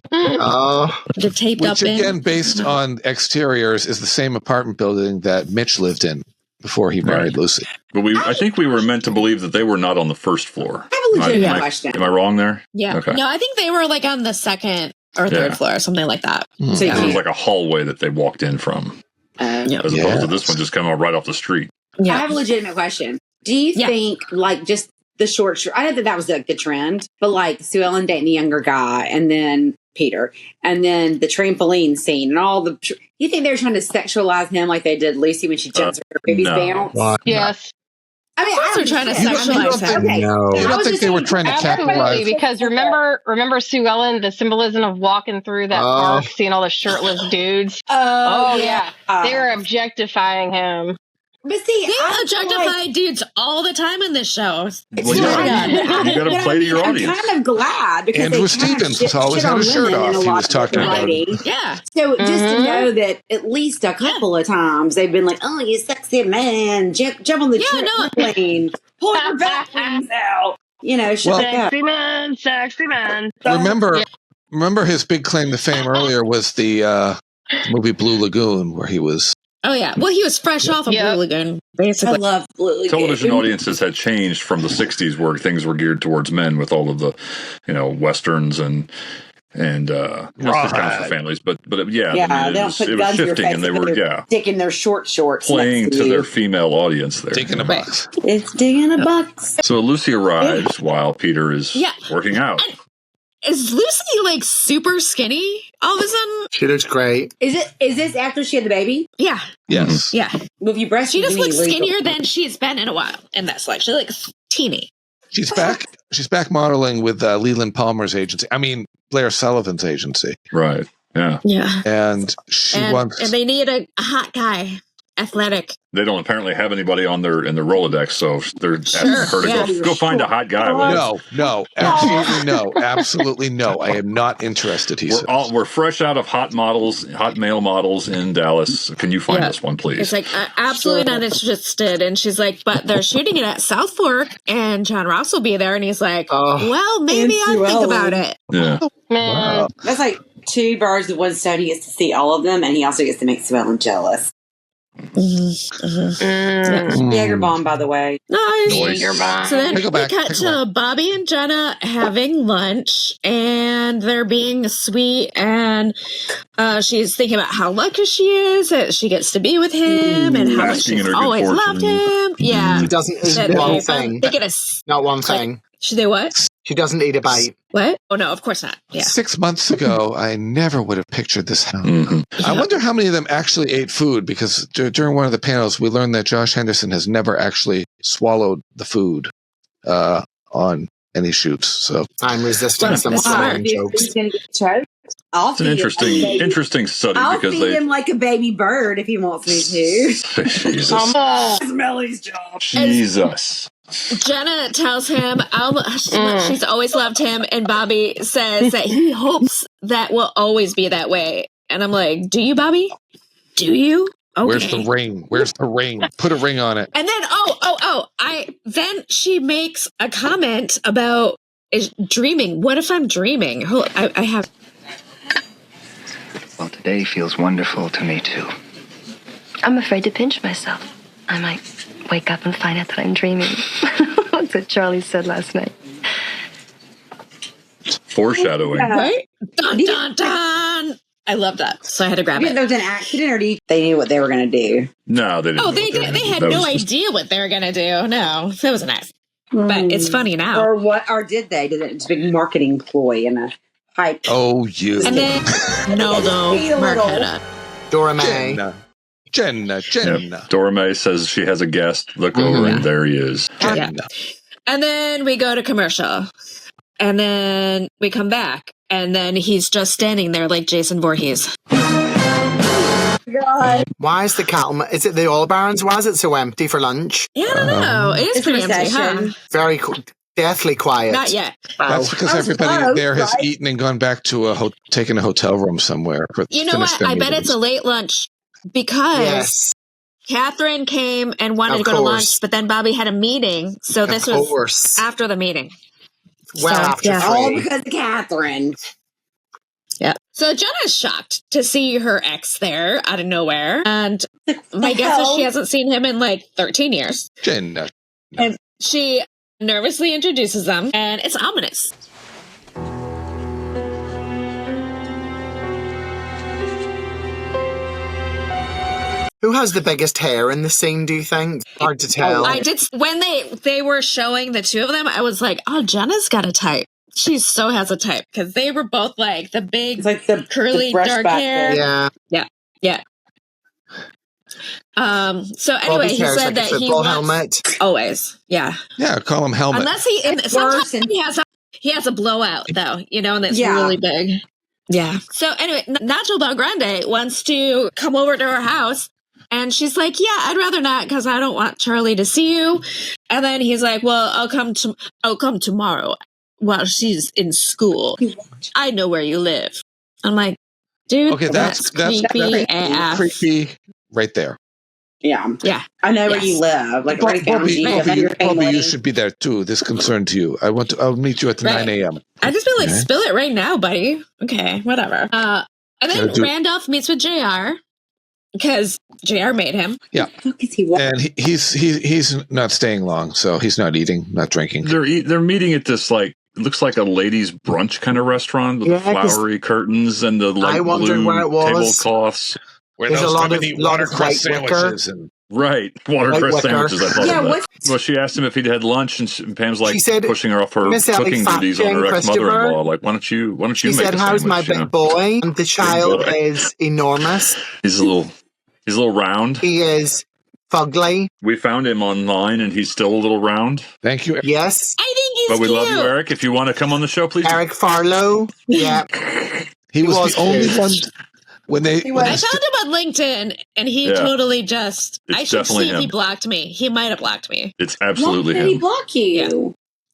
They're taped up in. Which again, based on exteriors, is the same apartment building that Mitch lived in before he married Lucy. But I think we were meant to believe that they were not on the first floor. I have a legitimate question. Am I wrong there? Yeah. Okay. No, I think they were like on the second or third floor or something like that. So it was like a hallway that they walked in from. As opposed to this one just coming right off the street. Yeah. I have a legitimate question. Do you think like just the short, I know that was like the trend, but like Sue Ellen dating the younger guy and then Peter and then the trampoline scene and all the, you think they were trying to sexualize him like they did Lucy when she jumps her baby's bounce? Yes. I mean, they're trying to sexualize him. No. I don't think they were trying to capitalize. Because remember Sue Ellen, the symbolism of walking through that park, seeing all the shirtless dudes. Oh yeah. They were objectifying him. But see, they objectify dudes all the time in this show. You got to play to your audience. I'm kind of glad because Andrew Stevens always had a shirt off. He was talking about it. Yeah. So just to know that at least a couple of times they've been like, "Oh, you sexy man, jump on the trampoline, pull your bathrooms out." You know, sexy man. Remember his big claim to fame earlier was the movie Blue Lagoon, where he was. Oh yeah, well he was fresh off of Blue Lagoon. Basically, I love Blue Lagoon. Television audiences had changed from the '60s, where things were geared towards men, with all of the, westerns and this counts for families, but yeah, I mean, it was shifting, and they were sticking their short shorts, playing to their female audience there. Digging a box. It's digging a box. So Lucy arrives while Peter is working out. Is Lucy like super skinny all of a sudden? She looks great. Is this after she had the baby? Yeah. Yes. Yeah. Well, if you breastfeed, she just looks skinnier than she's been in a while. And that's like she looks teeny. She's back. She's back modeling with Leland Palmer's agency. I mean, Blair Sullivan's agency. Right. Yeah. Yeah. And and they need a hot guy, athletic. They don't apparently have anybody in their Rolodex, so they're asking her to go find a hot guy. No, absolutely no. I am not interested. We're fresh out of hot male models in Dallas. Can you find us one, please? It's like absolutely not interested. And she's like, but they're shooting it at South Fork, and John Ross will be there. And he's like, well, maybe I'll think about it. Yeah, wow. That's like two birds with one stone. He gets to see all of them, and he also gets to make Sue Ellen jealous. Jaeger bomb, by the way. Nice. Jaeger bomb. So then we cut to Bobby and Jenna having lunch, and they're being sweet, and she's thinking about how lucky she is that she gets to be with him, and how much she's always loved him. Yeah, she doesn't eat one thing. Not one thing. Should they what? She doesn't eat a bite. What? Oh no, of course not. Yeah. 6 months ago, I never would have pictured this house. I wonder how many of them actually ate food, because during one of the panels, we learned that Josh Henderson has never actually swallowed the food on any shoots. So I'm resisting some slang jokes. It's an interesting study. I'll because feed him like a baby bird if he wants me to. Jesus. Smelly's job. Jesus. Jenna tells him how much she's always loved him, and Bobby says that he hopes that will always be that way. And I'm like, do you, Bobby? Do you? Okay. Where's the ring? Where's the ring? Put a ring on it. And then, then she makes a comment about dreaming. What if I'm dreaming? I have. Well, today feels wonderful to me, too. I'm afraid to pinch myself. I might wake up and find out that I'm dreaming. That's what Charlie said last night. Foreshadowing. Right? Dun, dun, dun. I love that. So I had to grab it. There was an accident, or they knew what they were going to do? No, they didn't. Oh, they had no idea what they were going to do. No, that was an accident. But it's funny now. Or what? Or did they? It's a big marketing ploy and a hype. Oh, you. And then Naldo, Marquetta. Dora May. Jenna. Yep. Dora May says she has a guest. Look over, and there he is. Yeah. And then we go to commercial. And then we come back. And then he's just standing there like Jason Voorhees. God. Why is the cattleman? Is it the All Barons? Why is it so empty for lunch? Yeah, I don't know. It is pretty empty, huh? Very deathly quiet. Not yet. That's because everybody there has eaten and gone back to taken a hotel room somewhere. You know what? I bet it's a late lunch because Katherine came and wanted to go to lunch, but then Bobby had a meeting. So this was after the meeting. Well, after all because of Katherine. Yeah. So Jenna's shocked to see her ex there out of nowhere. And my guess is she hasn't seen him in like 13 years. Jenna. And she nervously introduces them, and it's ominous. Who has the biggest hair in the scene, do you think? Hard to tell. I did. When they were showing the two of them, I was like, oh, Jenna's got a type. She so has a type, because they were both like the big, like the curly, dark hair. Yeah. So anyway, he said that he wants helmet. Always. Yeah, call him helmet. Unless he has a blowout though, and that's really big. Yeah. So anyway, Nacho Belgrande wants to come over to her house. And she's like, yeah, I'd rather not, because I don't want Charlie to see you. And then he's like, well, I'll come tomorrow while she's in school. I know where you live. I'm like, dude, okay, that's creepy AF. Creepy right there. Yeah. Yeah. I know where you live. Like, I found you. I know your family. Probably you should be there too. This concerned you. I'll meet you at 9 a.m. I just feel like, spill it right now, buddy. Okay, whatever. And then Randolph meets with JR because JR made him. Yeah. And he's not staying long, so he's not eating, not drinking. They're meeting at this, like, it looks like a ladies' brunch kind of restaurant with the flowery curtains and the light blue tablecloths. Where there's a lot of watercress sandwiches and watercress sandwiches. I thought of that. Well, she asked him if he'd had lunch, and Pam's like pushing her off her cooking duties on her ex-mother-in-law. Like, why don't you make a sandwich? She said, "How's my big boy?" And the child is enormous. He's a little round. He is fugly. We found him online, and he's still a little round. Thank you. Yes, I think he's But we cute. love you, Eric. If you want to come on the show, please. Eric Farlow. Yeah, he was the only one. I found him on LinkedIn, and he totally just. I should see if he blocked me. He might have blocked me. It's absolutely him. Why did he block you?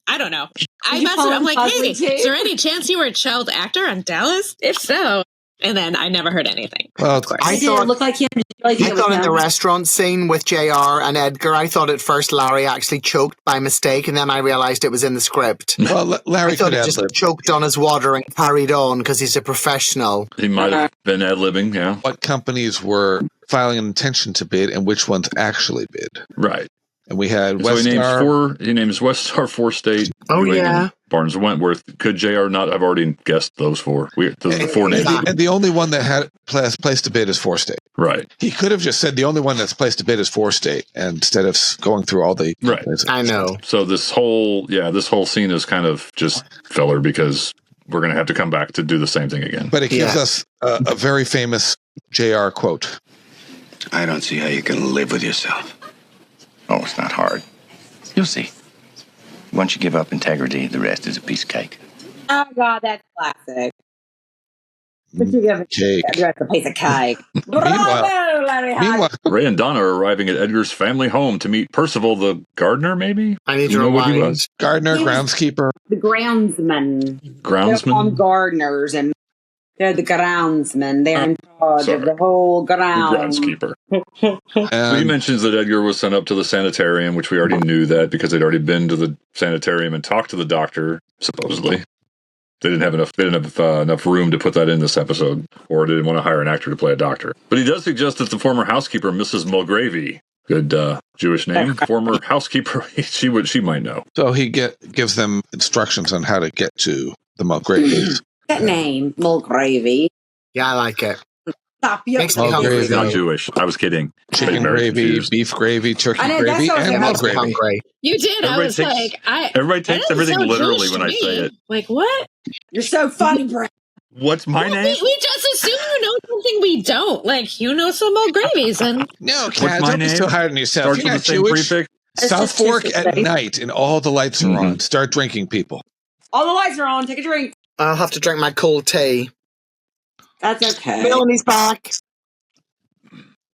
Yeah. I don't know. I messaged him. I'm like, hey, is there any chance you were a child actor on Dallas? If so. And then I never heard anything. Well, of course. I thought, look like him. I thought in the restaurant scene with JR and Edgar, I thought at first Larry actually choked by mistake, and then I realized it was in the script. Well, Larry I thought could he ad just lib. choked on his water and carried on because he's a professional. He might have been ad-libbing, yeah. What companies were filing an intention to bid and which ones actually bid. Right. And we had So Westar. he names Westar, 4-State, Oh, New yeah. England, Barnes & Wentworth. Could JR not? I've already guessed those four. Those are the four names. And the only one that had placed a bid is 4-State. Right. He could have just said the only one that's placed a bid is 4-State, and instead of going through all the Right. I know. So this whole scene is kind of just filler because we're going to have to come back to do the same thing again. But it gives us a very famous JR quote. I don't see how you can live with yourself. Oh, it's not hard. You'll see. Once you give up integrity, the rest is a piece of cake. Oh, God, that's classic. But you give a piece of cake. Meanwhile, Ray and Donna are arriving at Edgar's family home to meet Percival the gardener, maybe? I need to know what he rewind. was? gardener, groundskeeper. The groundsman. They're Groundsman? called gardeners, and they're the groundsmen. They're in charge of the whole ground. Groundskeeper. So he mentions that Edgar was sent up to the sanitarium, which we already knew that because they'd already been to the sanitarium and talked to the doctor, supposedly. They didn't have enough room to put that in this episode, or didn't want to hire an actor to play a doctor. But he does suggest that the former housekeeper, Mrs. Mulgravy, good Jewish name, former housekeeper, she might know. So he gives them instructions on how to get to the Mulgravies. That name, Mulgravy. Yeah, I like it. Stop you. Makes me hungry. He's not Jewish. I was kidding. Chicken gravy, beef gravy, turkey I know, gravy, that's and what Mulgravy. Hungry. You did. Everybody I was takes- like, Everybody takes that doesn't everything sound literally Jewish when to I me. say it. Like, what? You're so funny, Brett. What's my name? We just assume you know something we don't. Like, you know some Mulgravies, and No, What's Kat, my don't be name? so hard on yourself. Starts You're with not the same Jewish. prefix. South just Fork to at say. night, and all the lights are on. Start drinking, people. All the lights are on. Take a drink. I'll have to drink my cold tea. That's okay. Melanie's back.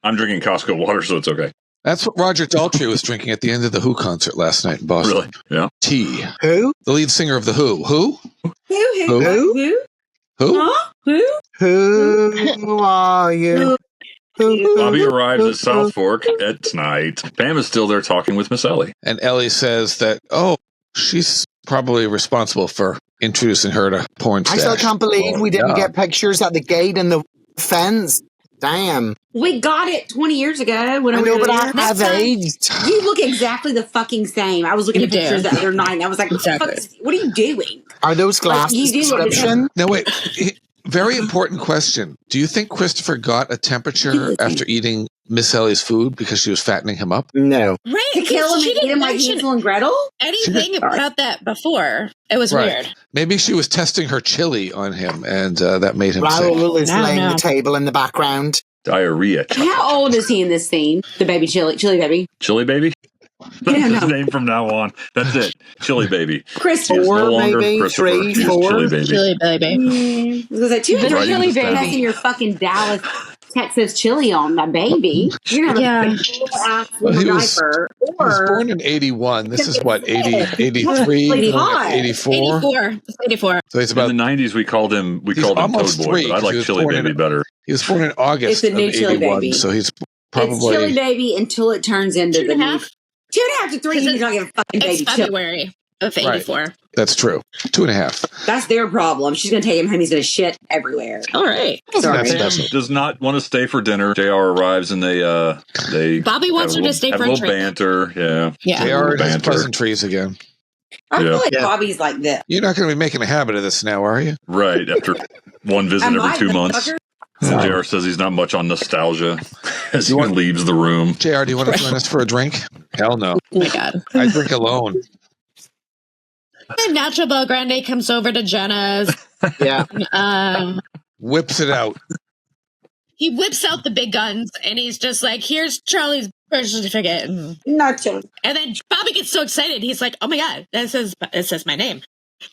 I'm drinking Costco water, so it's okay. That's what Roger Daltrey was drinking at the end of the Who concert last night in Boston. Really? Yeah. Tea. Who? The lead singer of the Who. Who? Who? Who? Huh? Who? Who are you? Bobby arrives at South Fork at night. Pam is still there talking with Miss Ellie. And Ellie says that, she's probably responsible for introducing her to porn I stash. still can't believe we didn't yeah. get pictures at the gate and the fence. Damn. We got it 20 years ago. When I we know, were but there. I've aged. You look exactly the fucking same. I was looking at You pictures do. the other night, and I was like, Exactly. what are you doing? Are those glasses you do look prescription? Now, wait. Very important question. Do you think Christopher got a temperature after eating Miss Ellie's food because she was fattening him up? No. right, To kill him she and eat didn't him like mention Hansel and Gretel? anything about that before. It was weird. Maybe she was testing her chili on him, and that made him sick. Raoul is No, laying no. the table in the background. Diarrhea. How old is he in this scene? The baby chili baby. Chili baby? That's Yeah, his no. name from now on. That's it. Chili baby. Christopher. He is no Four, longer maybe? Christopher. Three, He is four? Chili baby. Chili baby. Was that too The much chili passing baby. your fucking Dallas, Texas chili on my baby? You're gonna have a big old ass Well, he little was- diaper. He was Or born in 81. This is what, 80, It's 83, pretty hot. 84? 84. So he's In about the 90s, we called him He's Toad almost Boy, three, but I 'cause he like was Chili born Baby in- better. He was born in August It's the new of Chili 81, Baby. so he's Probably. It's chili baby until it turns into 2.5. 2.5 to 3. He's not gonna fucking baby It's February of 84. Right. That's true. 2.5. That's their problem. She's gonna take him home. He's gonna shit everywhere. All right. Sorry. Pam does not want to stay for dinner. JR arrives and they Bobby wants her to stay for a little drink. banter. Yeah. JR and his pleasantries again. I feel like Bobby's like this. You're not going to be making a habit of this now, are you? Right. After one visit every 2 months. And JR says he's not much on nostalgia as he leaves the room. JR, do you want to join us for a drink? Hell no. Oh my God. I drink alone. And Nacho Belgrande comes over to Jenna's. Whips it out. He whips out the big guns and he's just like, here's Charlie's birth certificate. Nacho. And then Bobby gets so excited. He's like, oh my God, it says my name.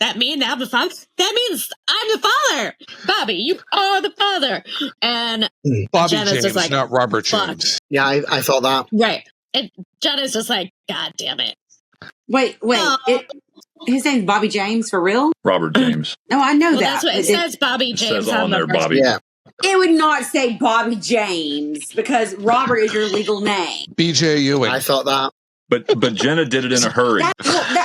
That mean I'm the father? That means I'm the father. Bobby, you are the father. And Bobby Jenna's James, just like, not Robert fuck. James. Yeah, I thought that. Right. And Jenna's just like, God damn it. Wait. His name's Bobby James for real? Robert James. No, I know that. That's what it says. Bobby It James says on there, the first. Bobby. Yeah. It would not say Bobby James because Robert is your legal name. BJ Ewing. I thought that. But Jenna did it in a hurry.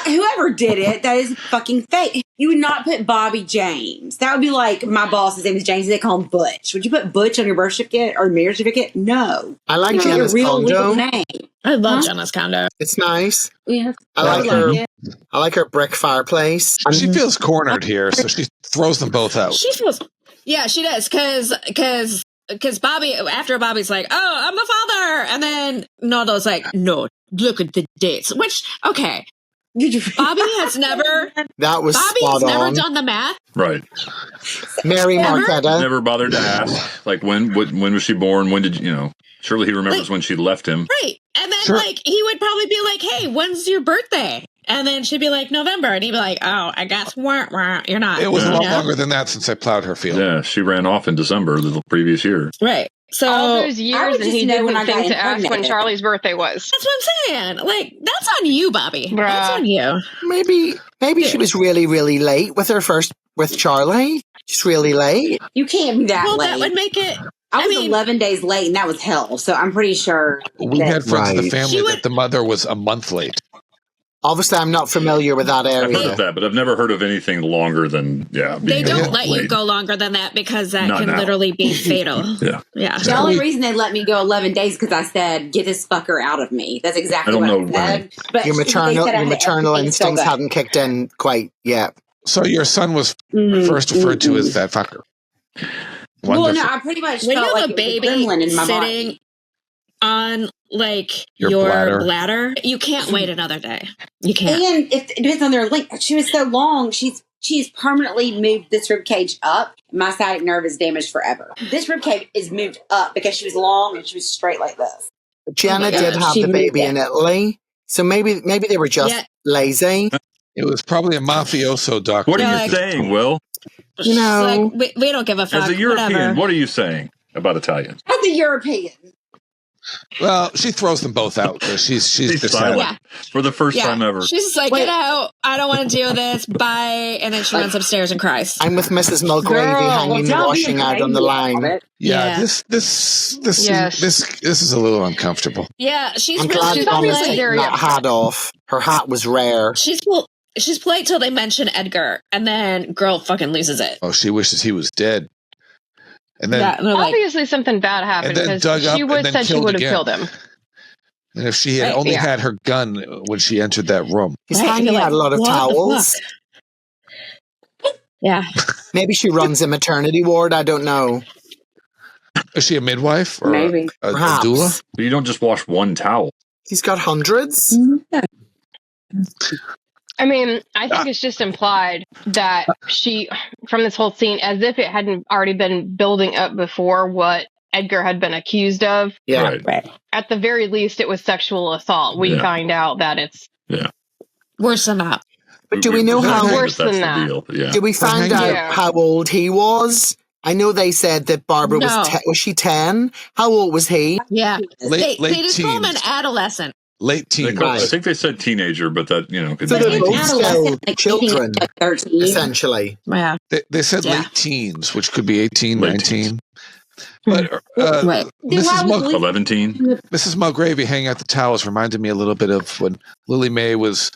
Whoever did it, that is fucking fake. You would not put Bobby James. That would be like my boss's name is James. They call him Butch. Would you put Butch on your birth certificate or marriage certificate? No. I like Your Jenna's real legal condo. name. I love Jenna's condo. It's nice. Yeah. I like her brick fireplace. She feels cornered here, so she throws them both out. She feels, yeah, she does. Because Bobby, after Bobby's like, oh, I'm the father. And then Naldo's like, no, look at the dates. Which, okay. Bobby has never. That was Bobby spot has never on. done the math. Right. Mary Marquetta. Never bothered to ask, like, when was she born? When did you? Surely he remembers when she left him. Right. And then, he would probably be like, hey, when's your birthday? And then she'd be like, November. And he'd be like, oh, I guess you're not. It was a lot longer than that since I plowed her field. Yeah, she ran off in December the previous year. Right. So all those years, and he didn't think to ask when impregnated. Charlie's birthday was. That's what I'm saying. Like, that's on you, Bobby. Bruh. That's on you. Maybe she was really, really late with Charlie. Just really late. You can't be that late. That would make it. I was 11 days late, and that was hell. So I'm pretty sure. We had friends in the family that the mother was a month late. Obviously, I'm not familiar with that area. I've heard of that, but I've never heard of anything longer than They don't let you go longer than that because that can literally be fatal. Yeah. The only reason they let me go 11 days because I said, "Get this fucker out of me." That's exactly what I said. But your maternal instincts hadn't kicked in quite yet. So your son was first referred to as that fucker. Well, no, I pretty much when felt you have like a baby in my sitting body. on like your bladder, you can't wait another day. You can't. And it depends on their length. She was so long. She's permanently moved this rib cage up. My sciatic nerve is damaged forever. This rib cage is moved up because she was long and she was straight like this. Jenna did have the baby in Italy, so maybe they were just lazy. It was probably a mafioso doctor. What are you saying, Will? Like, we don't give a fuck. As a European, whatever. what are you saying about Italians? As a European. Well, she throws them both out. So she's silent for the first time ever. She's just like, get out. I don't want to do this. Bye. And then she runs upstairs and cries. I'm with Mrs. Mulgravy hanging the washing out on the line. Yeah. This is a little uncomfortable. Yeah, she's I'm glad she's Mama's polite. taking that hat off. Her hat was rare. She's polite till they mention Edgar, and then girl fucking loses it. Oh, she wishes he was dead. And then obviously something bad happened because she said she would have killed him. And if she had only had her gun when she entered that room. He's hanging out a lot of towels. Yeah. Maybe she runs a maternity ward. I don't know. Is she a midwife? Or Maybe. a doula? But you don't just wash one towel. He's got hundreds. I mean, I think it's just implied that she, from this whole scene, as if it hadn't already been building up before what Edgar had been accused of. Yeah. Right. At the very least, it was sexual assault. We find out that it's worse than that. But do we know how worse than that? Did we find out how old he was? I know they said that Barbara was she 10? How old was he? Yeah. Late they just call him an teens. adolescent. Late teens. I think they said teenager, but that could So be they're both still like children, 13. essentially. Yeah. They said late teens, which could be 18, 19. But Right. Mrs. Mulgravy hanging out the towels reminded me a little bit of when Lily Mae was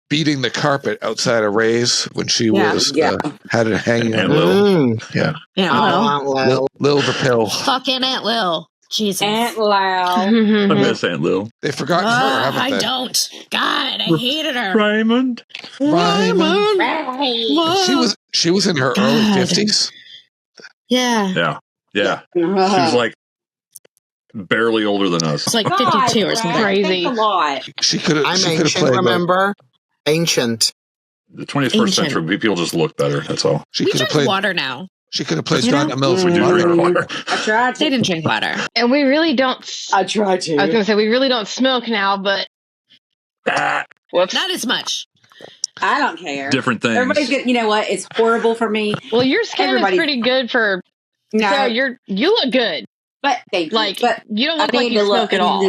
beating the carpet outside of Ray's when she had it hanging on Lil. Yeah. Lil the pill. Fucking Aunt Lil. Jesus. Aunt Lil. I miss Aunt Lil. They've forgotten her, haven't they? I don't. God, I hated her. Raymond. She was in her early 50s. Yeah. Yeah. She was like barely older than us. It's like 52 or something. Crazy. A lot. She could have. I'm She ancient, remember? Ancient. The 21st century, people just look better. That's all. She We could have drink played water now. She could have played Donna Mills. We do drink water. I tried to. They didn't drink water. And we really don't. I tried to. I was going to say, we really don't smoke now, but. Whoops. Not as much. I don't care. Different things. Everybody's good. You know what? It's horrible for me. Well, your skin is pretty good for. No. So you look good. But thank you. Like, but you don't look like you smoke at all.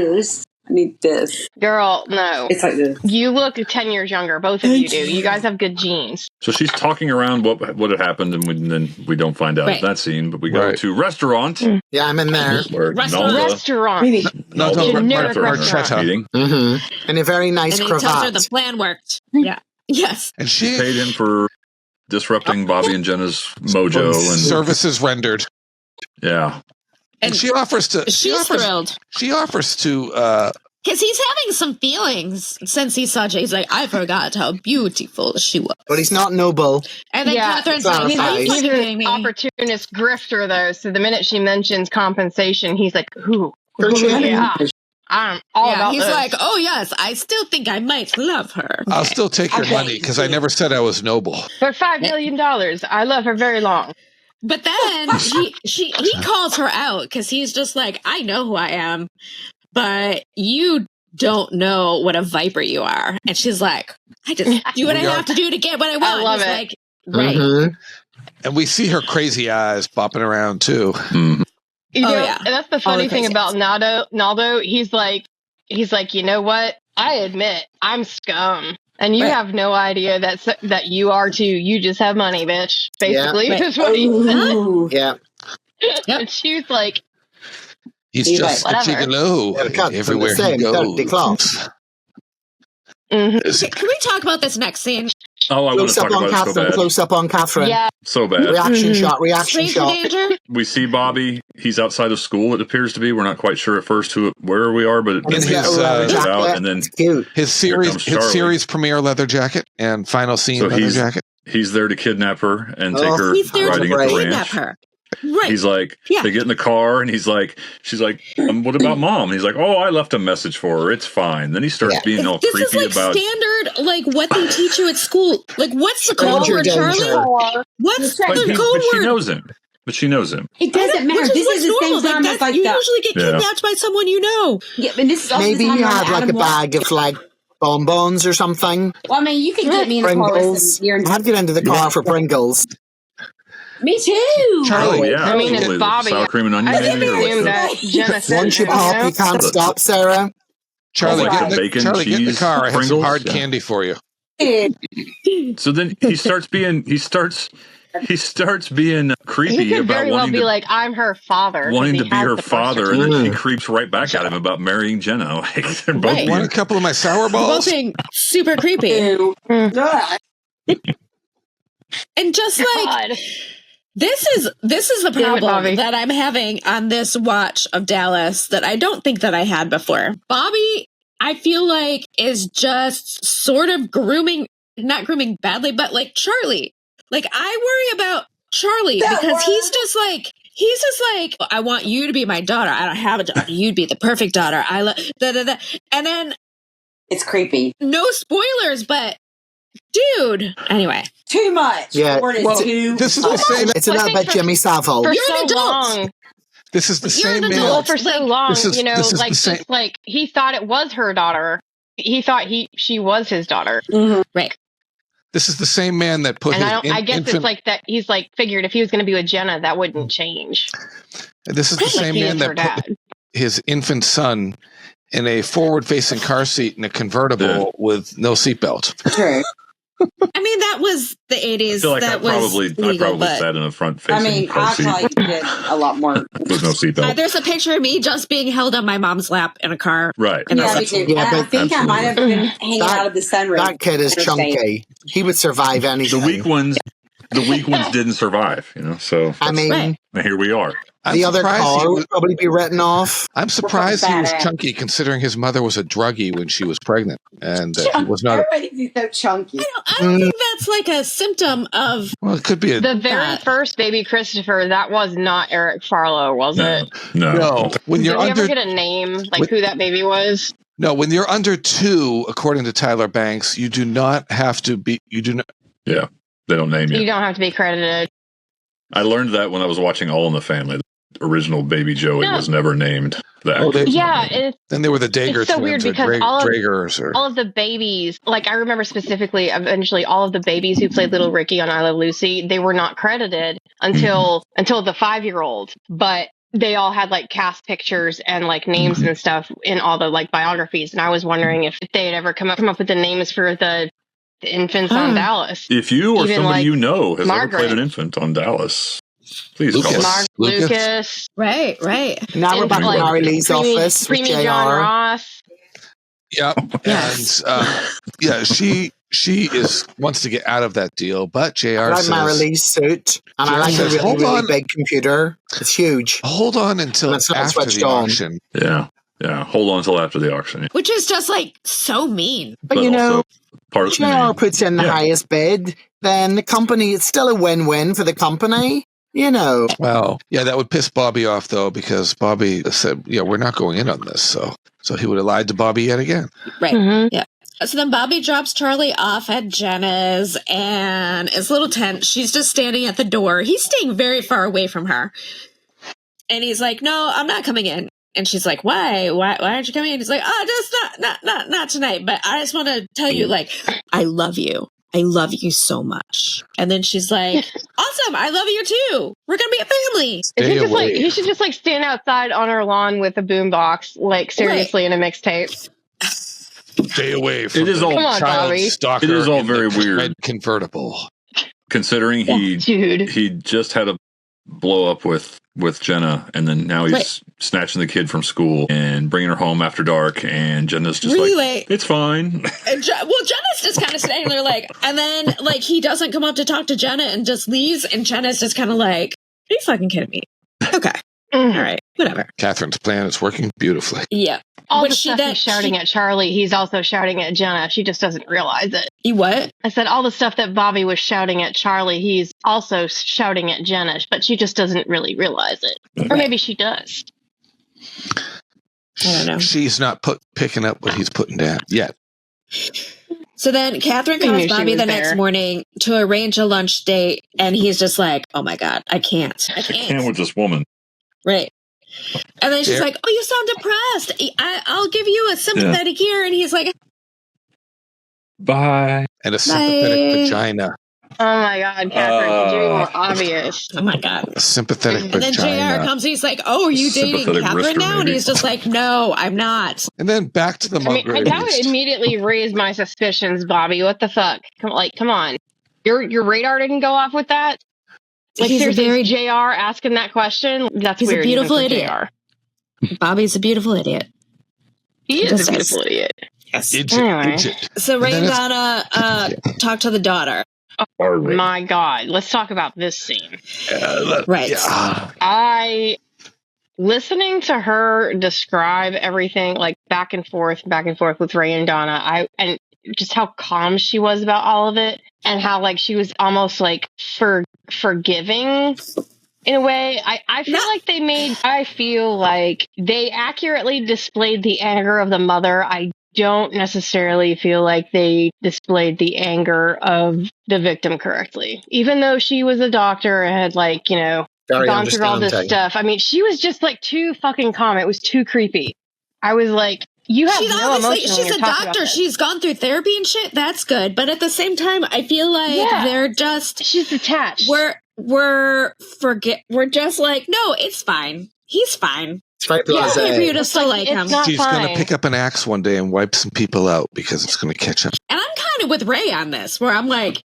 I need this. Girl, no. It's like this. You look 10 years younger. Both of you do. You guys have good genes. So she's talking around what had happened, and then we don't find out that scene, but we go to restaurant. Yeah, I'm in there. Restaurant. Generic restaurant meeting. And a very nice and cravat. he tells her the plan worked. Yeah. Yes. And she paid him for disrupting Bobby and Jenna's mojo and services rendered. Yeah. And she offers to. She's thrilled. She offers to. Because he's having some feelings since he saw Jay. He's like, I forgot how beautiful she was. But he's not noble. And then Catherine's like, he's an opportunist grifter, though. So the minute she mentions compensation, he's like, who? Yeah. I'm all about he's this. like, oh, yes, I still think I might love her. I'll still take your money because I never said I was noble. For $5 million, I love her very long. But then he calls her out because he's just like, I know who I am, but you don't know what a viper you are. And she's like, I just do what I have to do to get what I want. I love he's it. like, right. And we see her crazy eyes bopping around too. You know, and that's the funny thing about Naldo. He's like, you know what? I admit I'm scum. And you have no idea that you are too. You just have money, bitch. Basically, is what he said. Yeah. And she's like, he's just like, a gigolo everywhere he goes. Can we talk about this next scene? Oh, I want to talk about it so bad. Close up on Katherine. Yeah. So bad. Reaction shot. Stranger danger? We see Bobby. He's outside of school, it appears to be. We're not quite sure at first where we are, but his out, and then his series premiere leather jacket and final scene leather jacket. He's there to kidnap her and take her riding at the ranch. Right. He's like, they get in the car, and she's like, what about mom? And he's like, oh, I left a message for her. It's fine. Then he starts being all creepy This is like about standard, like what they teach you at school. Like, what's the code word, Charlie? What's the code but she word? knows him. But she knows him. It doesn't matter. This is the same time as like you usually get kidnapped by someone you know. Yeah, but this is also maybe the time you had like a bag of like bonbons or something. Well, I mean, you can get me in the car with some I'd get into the car for Pringles. Me too. Charlie, yeah. I mean, it's Bobby. Sour cream and onion. I just assume that Jenna said Once you pop, you can't stop, Sarah. Charlie, get in the car. I have some hard yeah. candy for you. So then he starts being creepy He could about very well wanting be to like, I'm her father. wanting to be her the father, and then she creeps right back at him about marrying Jenna. Like they're both being, Want a couple of my sour balls? Both being super creepy. And just like this is the problem that I'm having on this watch of Dallas that I don't think that I had before. Bobby, I feel like, is just sort of not grooming badly, but like Charlie. Like I worry about Charlie because he's just like, I want you to be my daughter. I don't have a daughter. You'd be the perfect daughter. I love and then it's creepy. No spoilers, but dude. Anyway, too much. Yeah. This is the same. It's a little bit Jimmy Savile. For You're so an adult. long. This is the same man. Well, for so long, this is like the same. just like he thought it was her daughter. He thought she was his daughter. Right. This is the same man that put And his I guess it's like that. He's like figured if he was going to be with Jenna, that wouldn't change. This is the same man that put his infant son in a forward-facing car seat in a convertible with no seatbelt. True. I mean, that was the 80s. I feel like that I probably but... sat in a front-facing car I seat. probably did a lot more. With no seatbelt. There's a picture of me just being held on my mom's lap in a car. Right. Yeah, me too. Yeah, I think I might have been hanging out of the sunroof. That kid is chunky. He would survive anything. The weak ones didn't survive, So I mean, here we are. The other car would probably be written off. I'm surprised he was chunky, considering his mother was a druggie when she was pregnant, and he was not. Everybody's so chunky. I don't think that's like a symptom of. Well, it could be the very first baby Christopher. That was not Eric Farlow, was it? No. When Did you're we under, ever get a name, like who that baby was? No, when you're under 2, according to Tyler Banks, you do not have to be. You do not. Yeah, they don't name you. You don't have to be credited. I learned that when I was watching All in the Family. The original baby Joey was never named. Then they were the Dager it's so twins, weird because all of the babies, like I remember specifically, eventually all of the babies who played Little Ricky on I Love Lucy, they were not credited until the 5-year-old, but they all had like cast pictures and like names and stuff in all the like biographies, and I was wondering if they had ever come up with the names for the infants on Dallas. If you or Even, somebody like, has Margaret. ever played an infant on Dallas, please call us. Lucas. Right. Now we're back in Mary Lee's office with JR. John Ross. Yep. Yes. And she wants to get out of that deal, but JR I like says, Mary Lee's suit, and I like a really big computer. It's huge. Hold on until it's not after switched the on. auction. Yeah. Hold on until after the auction. Which is just like so mean. But JR puts in the highest bid, then the company, it's still a win-win for the company. Well, yeah, that would piss Bobby off, though, because Bobby said, we're not going in on this. So he would have lied to Bobby yet again. Right. Mm-hmm. Yeah. So then Bobby drops Charlie off at Jenna's and is a little tense. She's just standing at the door. He's staying very far away from her. And he's like, no, I'm not coming in. And she's like, why? Why aren't you coming in? He's like, just not tonight. But I just want to tell you, like, I love you. I love you so much. And then she's like, awesome, I love you too. We're going to be a family. He should just like stand outside on our lawn with a boombox, like seriously in a mixtape. Stay away from child stalker. It is all very weird. Convertible. Considering he just had a blow up with Jenna, and then now he's snatching the kid from school and bringing her home after dark, and Jenna's just like, it's fine. And Jenna's just kind of standing there like, and then like he doesn't come up to talk to Jenna and just leaves, and Jenna's just kind of like, are you fucking kidding me? Okay. All right, whatever. Catherine's plan is working beautifully. Yeah. All the stuff he's shouting at Charlie, he's also shouting at Jenna. She just doesn't realize it. What? I said all the stuff that Bobby was shouting at Charlie, he's also shouting at Jenna, but she just doesn't really realize it. Or maybe she does. I don't know. She's not picking up what he's putting down yet. So then Katherine calls Bobby the next morning to arrange a lunch date, and he's just like, oh my God, I can't. I can't with this woman. Right. And then she's like, oh, you sound depressed. I'll give you a sympathetic ear. And he's like, bye. And a sympathetic vagina. Oh my God, Katherine, could you be more obvious? Oh my God. A sympathetic and vagina. then JR comes and he's like, oh, are you dating Katherine now? And he's just like, no, I'm not. And then back to the Mulgreaves. That would immediately raise my suspicions, Bobby. What the fuck? Come on. Your radar didn't go off with that? Like, he's seriously, JR asking that question? That's he's weird. A beautiful idiot. JR. Bobby's a beautiful idiot. He is a beautiful idiot. Yes. Anyway. So Ray and Donna talk to the daughter. Oh my God. Let's talk about this scene. Right. Yeah. Listening to her describe everything, like back and forth with Ray and Donna, and just how calm she was about all of it, and how like she was almost like forgiving in a way. I feel like they accurately displayed the anger of the mother. I don't necessarily feel like they displayed the anger of the victim correctly, even though she was a doctor and had like, gone through all this stuff. I mean, she was just like too fucking calm. It was too creepy. I was like, you have no emotion. She's a doctor. She's gone through therapy and shit. That's good. But at the same time, I feel like they're just... She's detached. We're just like, no, it's fine. He's fine. It's very blasé. For you to still like him. She's going to pick up an axe one day and wipe some people out because it's going to catch up. And I'm kind kind of with Ray on this, where I'm like,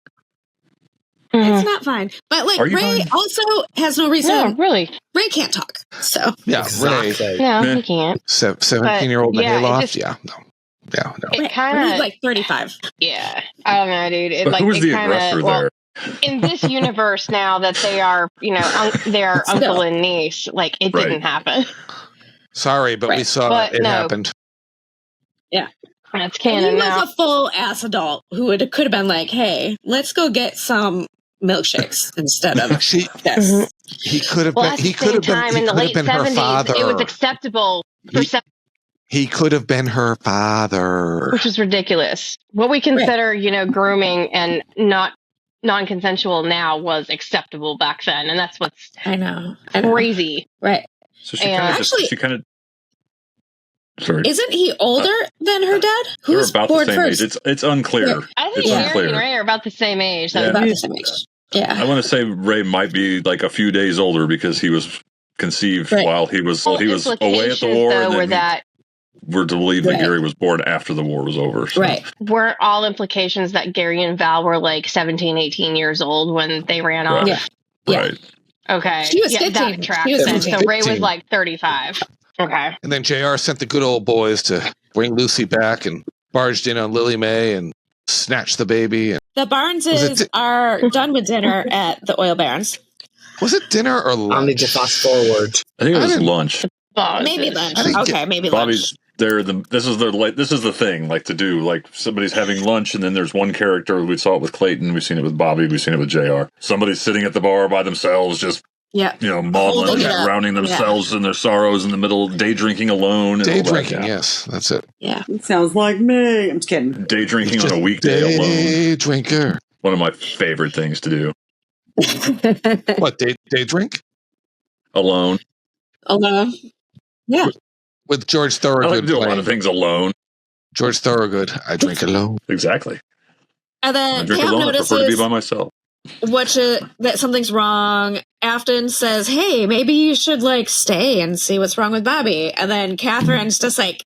it's not fine. But like Ray also has no reason. No, really. Ray can't talk. So yeah, exactly. Ray. Yeah, he can't. 17-year-old hayloft. Yeah, No. It kind of he's like 35. Yeah, I don't know, dude. But who was the aggressor there? In this universe now that they are, they are uncle and niece, like it didn't happen. Sorry, but we saw it happened. Yeah. That's canon now. He was a full ass adult who could have been like, hey, let's go get some milkshakes instead of this. He could have been. He could have been. In the late 70s, it was acceptable for he could have been her father, which is ridiculous. What we consider, grooming and not non-consensual now was acceptable back then, and that's what's crazy, right? So she kind of. Sorry. Isn't he older than her dad? Who's about born the same first? age. It's unclear. I think Gary and Ray are about the same age. Yeah. About the same age. Yeah. I want to say Ray might be like a few days older because he was conceived while he was away at the war. Though, and then we're to believe that Gary was born after the war was over. So. Right. Weren't all implications that Gary and Val were like 17, 18 years old when they ran off? Yeah. Right. Okay. She was 15. That tracks then. So Ray was like 35. Okay. And then JR sent the good old boys to bring Lucy back and barged in on Lily Mae and snatched the baby. And the Barneses are done with dinner at the Oil Barons. Was it dinner or lunch? I need to fast forward. I think it was lunch. Maybe lunch. Okay, maybe Bobby's lunch. This is the thing, like to do, like somebody's having lunch and then there's one character. We saw it with Clayton. We've seen it with Bobby. We've seen it with JR. Somebody's sitting at the bar by themselves, just maudlin, drowning themselves in their sorrows in the middle, day drinking alone. Day drinking, yes, that's it. Yeah, it sounds like me. I'm just kidding. Day drinking on a weekday alone. Day drinker. One of my favorite things to do. What, day drink? Alone. Yeah. With George Thorogood. I like to do a lot of things alone. George Thorogood. I drink alone. Exactly. And then I drink Pam alone. I prefer to be notices by myself. that something's wrong. Afton says, hey, maybe you should like stay and see what's wrong with Bobby. And then Catherine's just like,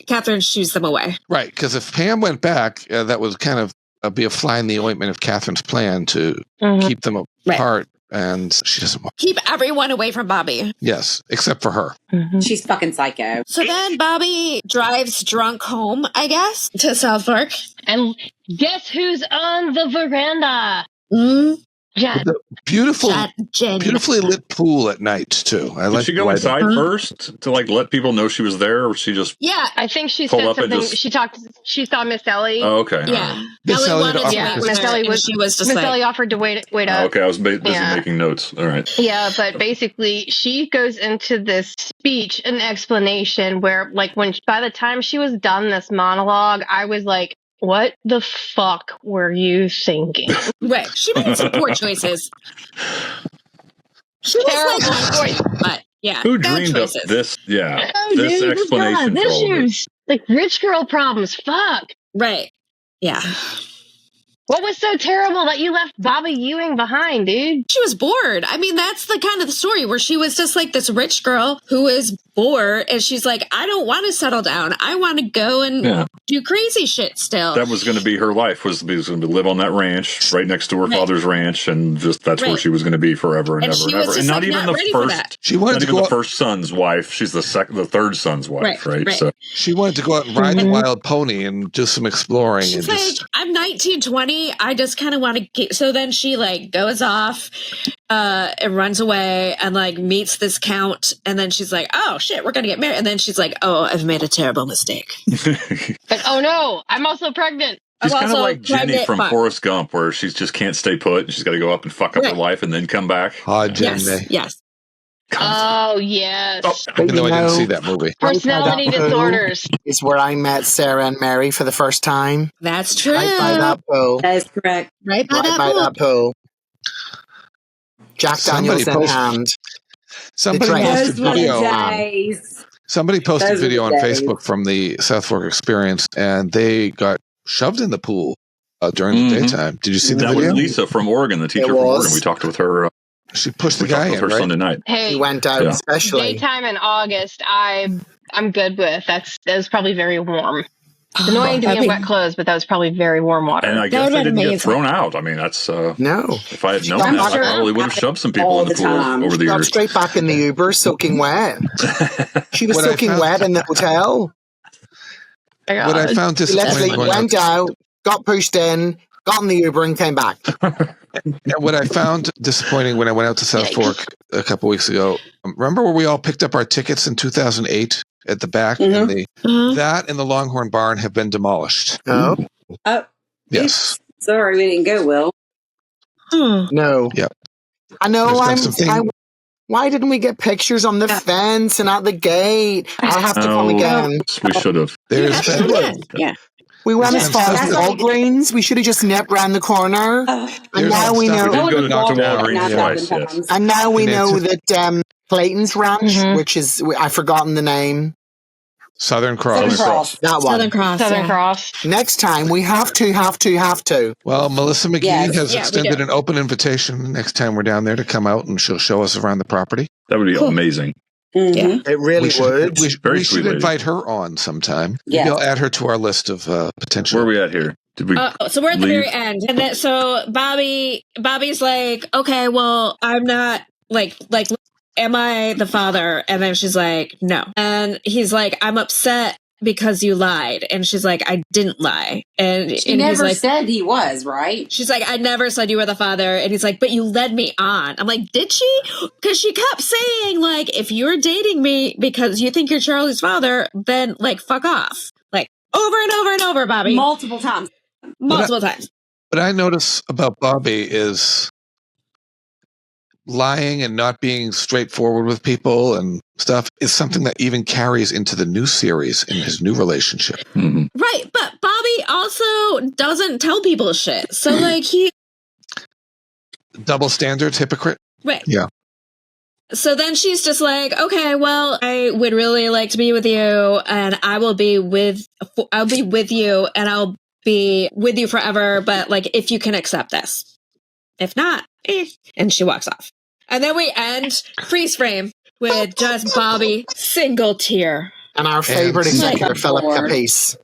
Katherine shoos them away. Right, because if Pam went back, that would kind of be a fly in the ointment of Catherine's plan to keep them apart. And she doesn't want keep everyone away from Bobby. Yes, except for her. She's fucking psycho. So then Bobby drives drunk home, I guess, to South Fork. And guess who's on the veranda? Jen. Beautifully lit pool at night too. Did she go inside first to like let people know she was there, or she just? Yeah, I think she said something. She saw Miss Ellie. Oh, okay. Yeah, Miss Ellie Miss Ellie was. She was just Miss Ellie offered to wait up. Oh, okay, I was busy making notes. All right. Yeah, but basically, she goes into this speech, an explanation where, like, by the time she was done this monologue, I was like, what the fuck were you thinking? Right. She made some poor choices. She was like, but yeah. Who dreamed up this? Yeah. This explanation for all of it. Like rich girl problems. Fuck. Right. Yeah. What was so terrible that you left Bobby Ewing behind, dude? She was bored. I mean, that's the kind of the story where she was just like this rich girl who is bored, and she's like, I don't want to settle down. I want to go and do crazy shit still. That was going to be her life, was going to live on that ranch right next to her father's ranch, and just that's where she was going to be forever and ever and ever. And not even the first. She wanted not to even go the first son's wife. She's the third son's wife, right? So she wanted to go out and ride the wild pony and do some exploring. She's like, I'm 19, 20. I just kind of want to get. So then she like goes off and runs away and like meets this count, and then she's like, oh shit, we're gonna get married. And then she's like, oh, I've made a terrible mistake. But oh no, I'm also pregnant. She's kind of like Jenny from Forrest Gump, where she just can't stay put. She's got to go up and fuck up her life and then come back. Jenny. Yes. Oh, yes. Even though I didn't see that movie. Personality disorders. It's where I met Sarah and Mary for the first time. That's true. Right by that pool. That is correct. Right by that pool. Jack Daniels in hand. Somebody posted video on Facebook from the South Fork experience, and they got shoved in the pool during the daytime. Did you see the video? That was Lisa from Oregon, the teacher from Oregon. We talked with her. She pushed the guy in, her right? Sunday night. Hey, he went out especially. Daytime in August, I'm good with. That was probably very warm. It's annoying to be in wet clothes, but that was probably very warm water. And I guess they didn't get thrown out. I mean, that's no. If I had known that, I probably would have shoved some people in the pool over the Got years. straight back in the Uber, soaking wet. She was soaking wet in the hotel. What I found disappointing went out, got pushed in, got in the Uber, and came back. What I found disappointing when I went out to South Fork a couple weeks ago, remember where we all picked up our tickets in 2008 at the back? And that and the Longhorn Barn have been demolished. Oh. Yes. Sorry, we didn't go, Will. No. Yep. I know. Why didn't we get pictures on the fence and at the gate? I'll have to come again. We should have. Yeah. We went as far as Walgreens. We should have just nipped round the corner. And now we know. And now we know that Clayton's Ranch, which is, I've forgotten the name. Southern Cross. That one. Southern Cross. Next time we have to. Well, Melissa McGee has extended an open invitation next time we're down there to come out, and she'll show us around the property. That would be amazing. Yeah. It really would. We should invite her on sometime. Maybe I'll add her to our list of potential. Where are we at here? Did we? So we're at the very end, and then so Bobby's like, okay, well, I'm not like. Am I the father? And then she's like, no. And he's like, I'm upset because you lied. And she's like, I didn't lie. And she never said he was, right? She's like, I never said you were the father. And he's like, but you led me on. I'm like, did she? Because she kept saying, like, if you're dating me because you think you're Charlie's father, then, like, fuck off. Like, over and over and over, Bobby. Multiple times. Times. What I notice about Bobby is lying and not being straightforward with people and stuff is something that even carries into the new series in his new relationship. Mm-hmm. Right, but Bobby also doesn't tell people shit. So, like, he... Double standards, hypocrite? Right. Yeah. So then she's just like, okay, well, I would really like to be with you, and I'll be with you, and I'll be with you forever, but, like, if you can accept this. If not, and she walks off. And then we end freeze frame with just Bobby, single tear. And our favorite executive, Philip Capice.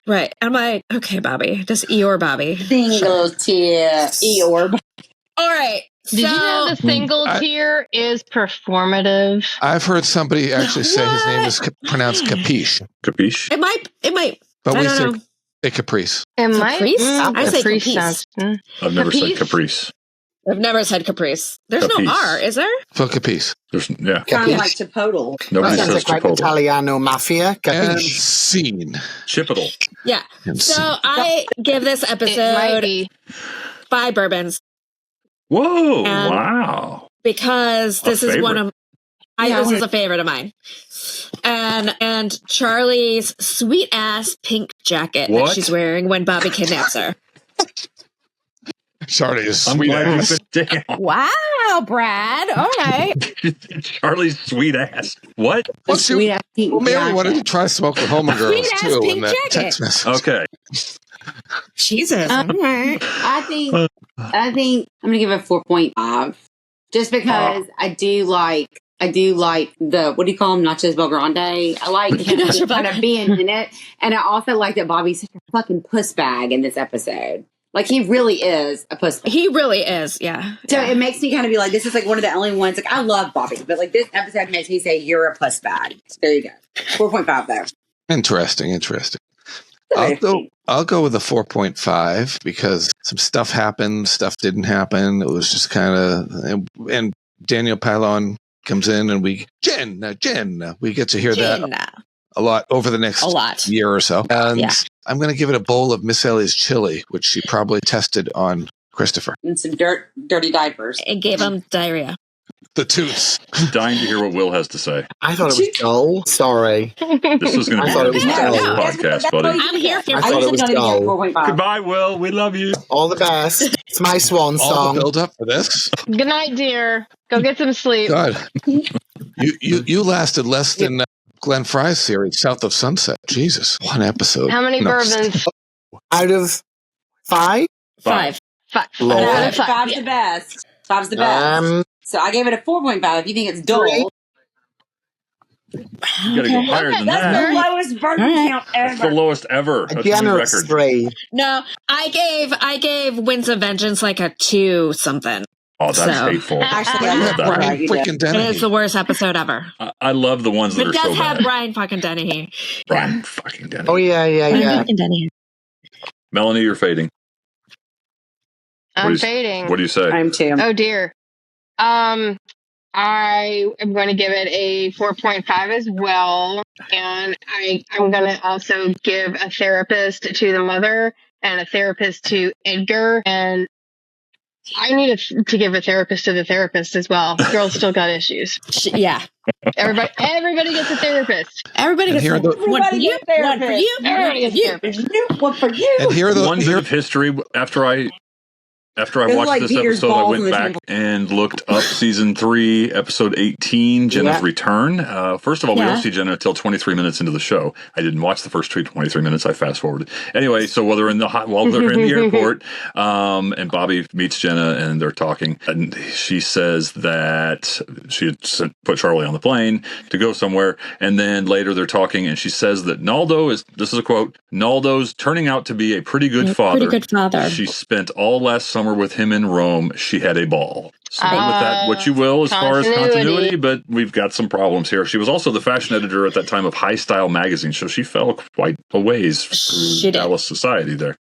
Right. I'm like, okay, Bobby, just Eeyore Bobby. Single tear, Eeyore. All right. Did you know the single tear is performative? I've heard somebody actually say his name is pronounced Capiche. Capiche? It might. But we say Caprice. It might. I say Caprice. I've never said Caprice. I've never said Caprice. There's no R, is there? So Capice. Yeah. Kind of like Chipotle. Nobody says Chipotle. Italiano mafia. And scene. Chipotle. Yeah. So I give this episode 5 bourbons. Whoa! Wow. Because this is one of this is a favorite of mine. And Charlie's sweet ass pink jacket that she's wearing when Bobby kidnaps her. Charlie is sweet ass. Wow, Brad. All right. Charlie's sweet ass. What? Sweet ass pink jacket. Mary wanted to try Smoke with Homa Girls too in that text message. Okay. Jesus. All right. I think I'm gonna give it 4.5, just because I do like the, what do you call them, Nachos Bel Grande. I like him kind of being in it, and I also like that Bobby's such a fucking puss bag in this episode. Like, he really is a puss bag. He really is, yeah. So it makes me kind of be like, this is like one of the only ones. Like, I love Bobby, but like this episode makes me say, you're a puss bag. There you go. 4.5 there. Interesting. I'll go with a 4.5 because some stuff happened, stuff didn't happen. It was just kind of, and Daniel Pylon comes in and we get to hear that a lot over the next year or so. And I'm going to give it a bowl of Miss Ellie's chili, which she probably tested on Christopher. And some dirty diapers. It gave him diarrhea. The toots. I'm dying to hear what Will has to say. I thought it was dull. Sorry. This was going to be a podcast, buddy. I'm here for I thought it was dull. Goodbye, Will. We love you. All the best. It's my swan song. All the build up for this. Good night, dear. Go get some sleep. God, you lasted less than Glenn Fry's series, South of Sunset. Jesus, one episode. How many bourbons? Out of 5? 5. Five's the best. 5's the best. So I gave it a 4.5. If you think it's dull. You got to go higher than That's that. the lowest burden count ever. That's the lowest ever. A That's a new generous record. 3. No, I gave Winds of Vengeance like a 2 something. Oh, that's hateful. Actually, I I love that. Brian freaking Dennehy. It is the worst episode ever. I love the ones that But are it does so have bad. Brian fucking Dennehy. Brian fucking Dennehy. Oh, yeah. Brian fucking Dennehy. Melanie, you're fading. I'm fading. What do you say? I'm too. Oh dear. I am going to give it a 4.5 as well, and I'm going to also give a therapist to the mother and a therapist to Edgar, and I need to give a therapist to the therapist as well. Girl's still got issues. Yeah. Everybody gets a therapist. Everybody gets one for you. One for you. Everybody gets a therapist. One for you. And here one bit of history after I watched like this Peter's episode, I balls went in the back table. and looked up season 3, episode 18, Jenna's return. First of all, we don't see Jenna until 23 minutes into the show. I didn't watch the first 23 minutes. I fast forwarded. Anyway, so while they're in the airport, and Bobby meets Jenna and they're talking, and she says that she had put Charlie on the plane to go somewhere, and then later they're talking, and she says that this is a quote, Naldo's turning out to be a pretty good father. Pretty good father. She spent all last summer with him in Rome. She had a ball. So with that, what you will as far as continuity, but we've got some problems here. She was also the fashion editor at that time of High Style magazine, so she fell quite a ways through Dallas society there.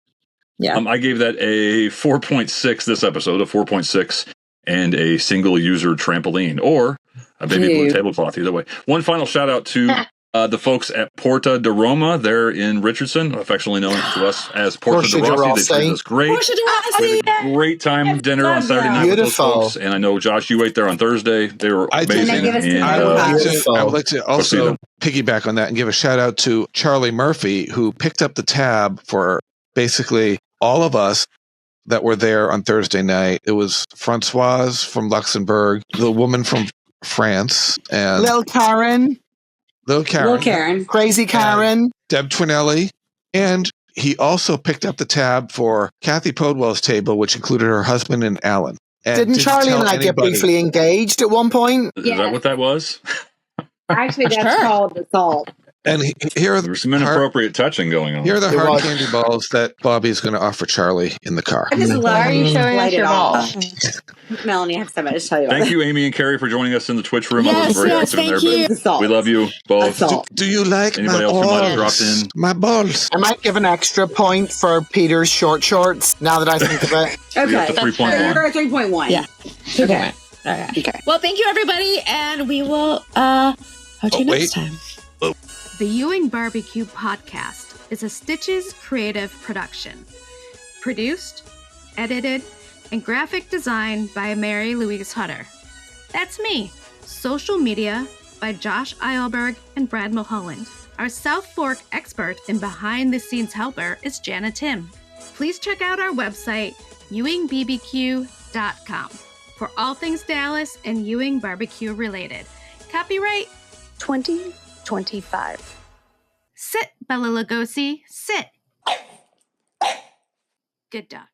Yeah. I gave that a 4.6 this episode, a 4.6, and a single user trampoline, or a baby blue tablecloth, either way. One final shout out to the folks at Porta de Roma. They're in Richardson, affectionately known to us as Porta de Rossi. They treated us great. Portia de Rossi. We had a great time dinner on Saturday night with those folks. And I know, Josh, you ate there on Thursday. They were amazing. I would like to also piggyback on that and give a shout out to Charlie Murphy, who picked up the tab for basically all of us that were there on Thursday night. It was Francoise from Luxembourg, the woman from France, and Little Karen, Crazy Karen, Deb Twinelli, and he also picked up the tab for Kathy Podwell's table, which included her husband and Alan. And didn't Charlie and I get briefly engaged at one point? Is that what that was? Actually, that's called assault. And here there's some inappropriate touching going on. Here are the hard candy balls that Bobby's going to offer Charlie in the car. I just love Why are you showing us your balls? Melanie, I have so much to tell you. Thank you, Amy and Carrie, for joining us in the Twitch room. I was very active in there, but we love you both. Do you like anybody else who might have dropped in? My balls. I might give an extra point for Peter's short shorts, now that I think of it. Okay. 3.1. 3.1. Yeah. Okay. Okay. Well, thank you, everybody, and we will talk to you next time. The Ewing Barbecue Podcast is a Stitches creative production. Produced, edited, and graphic design by Mary Louise Hutter. That's me. Social media by Josh Eilberg and Brad Mulholland. Our South Fork expert and behind-the-scenes helper is Jenna Tim. Please check out our website, ewingbbq.com, for all things Dallas and Ewing Barbecue related. Copyright 2025. Sit, Bella Lugosi, sit. Good dog.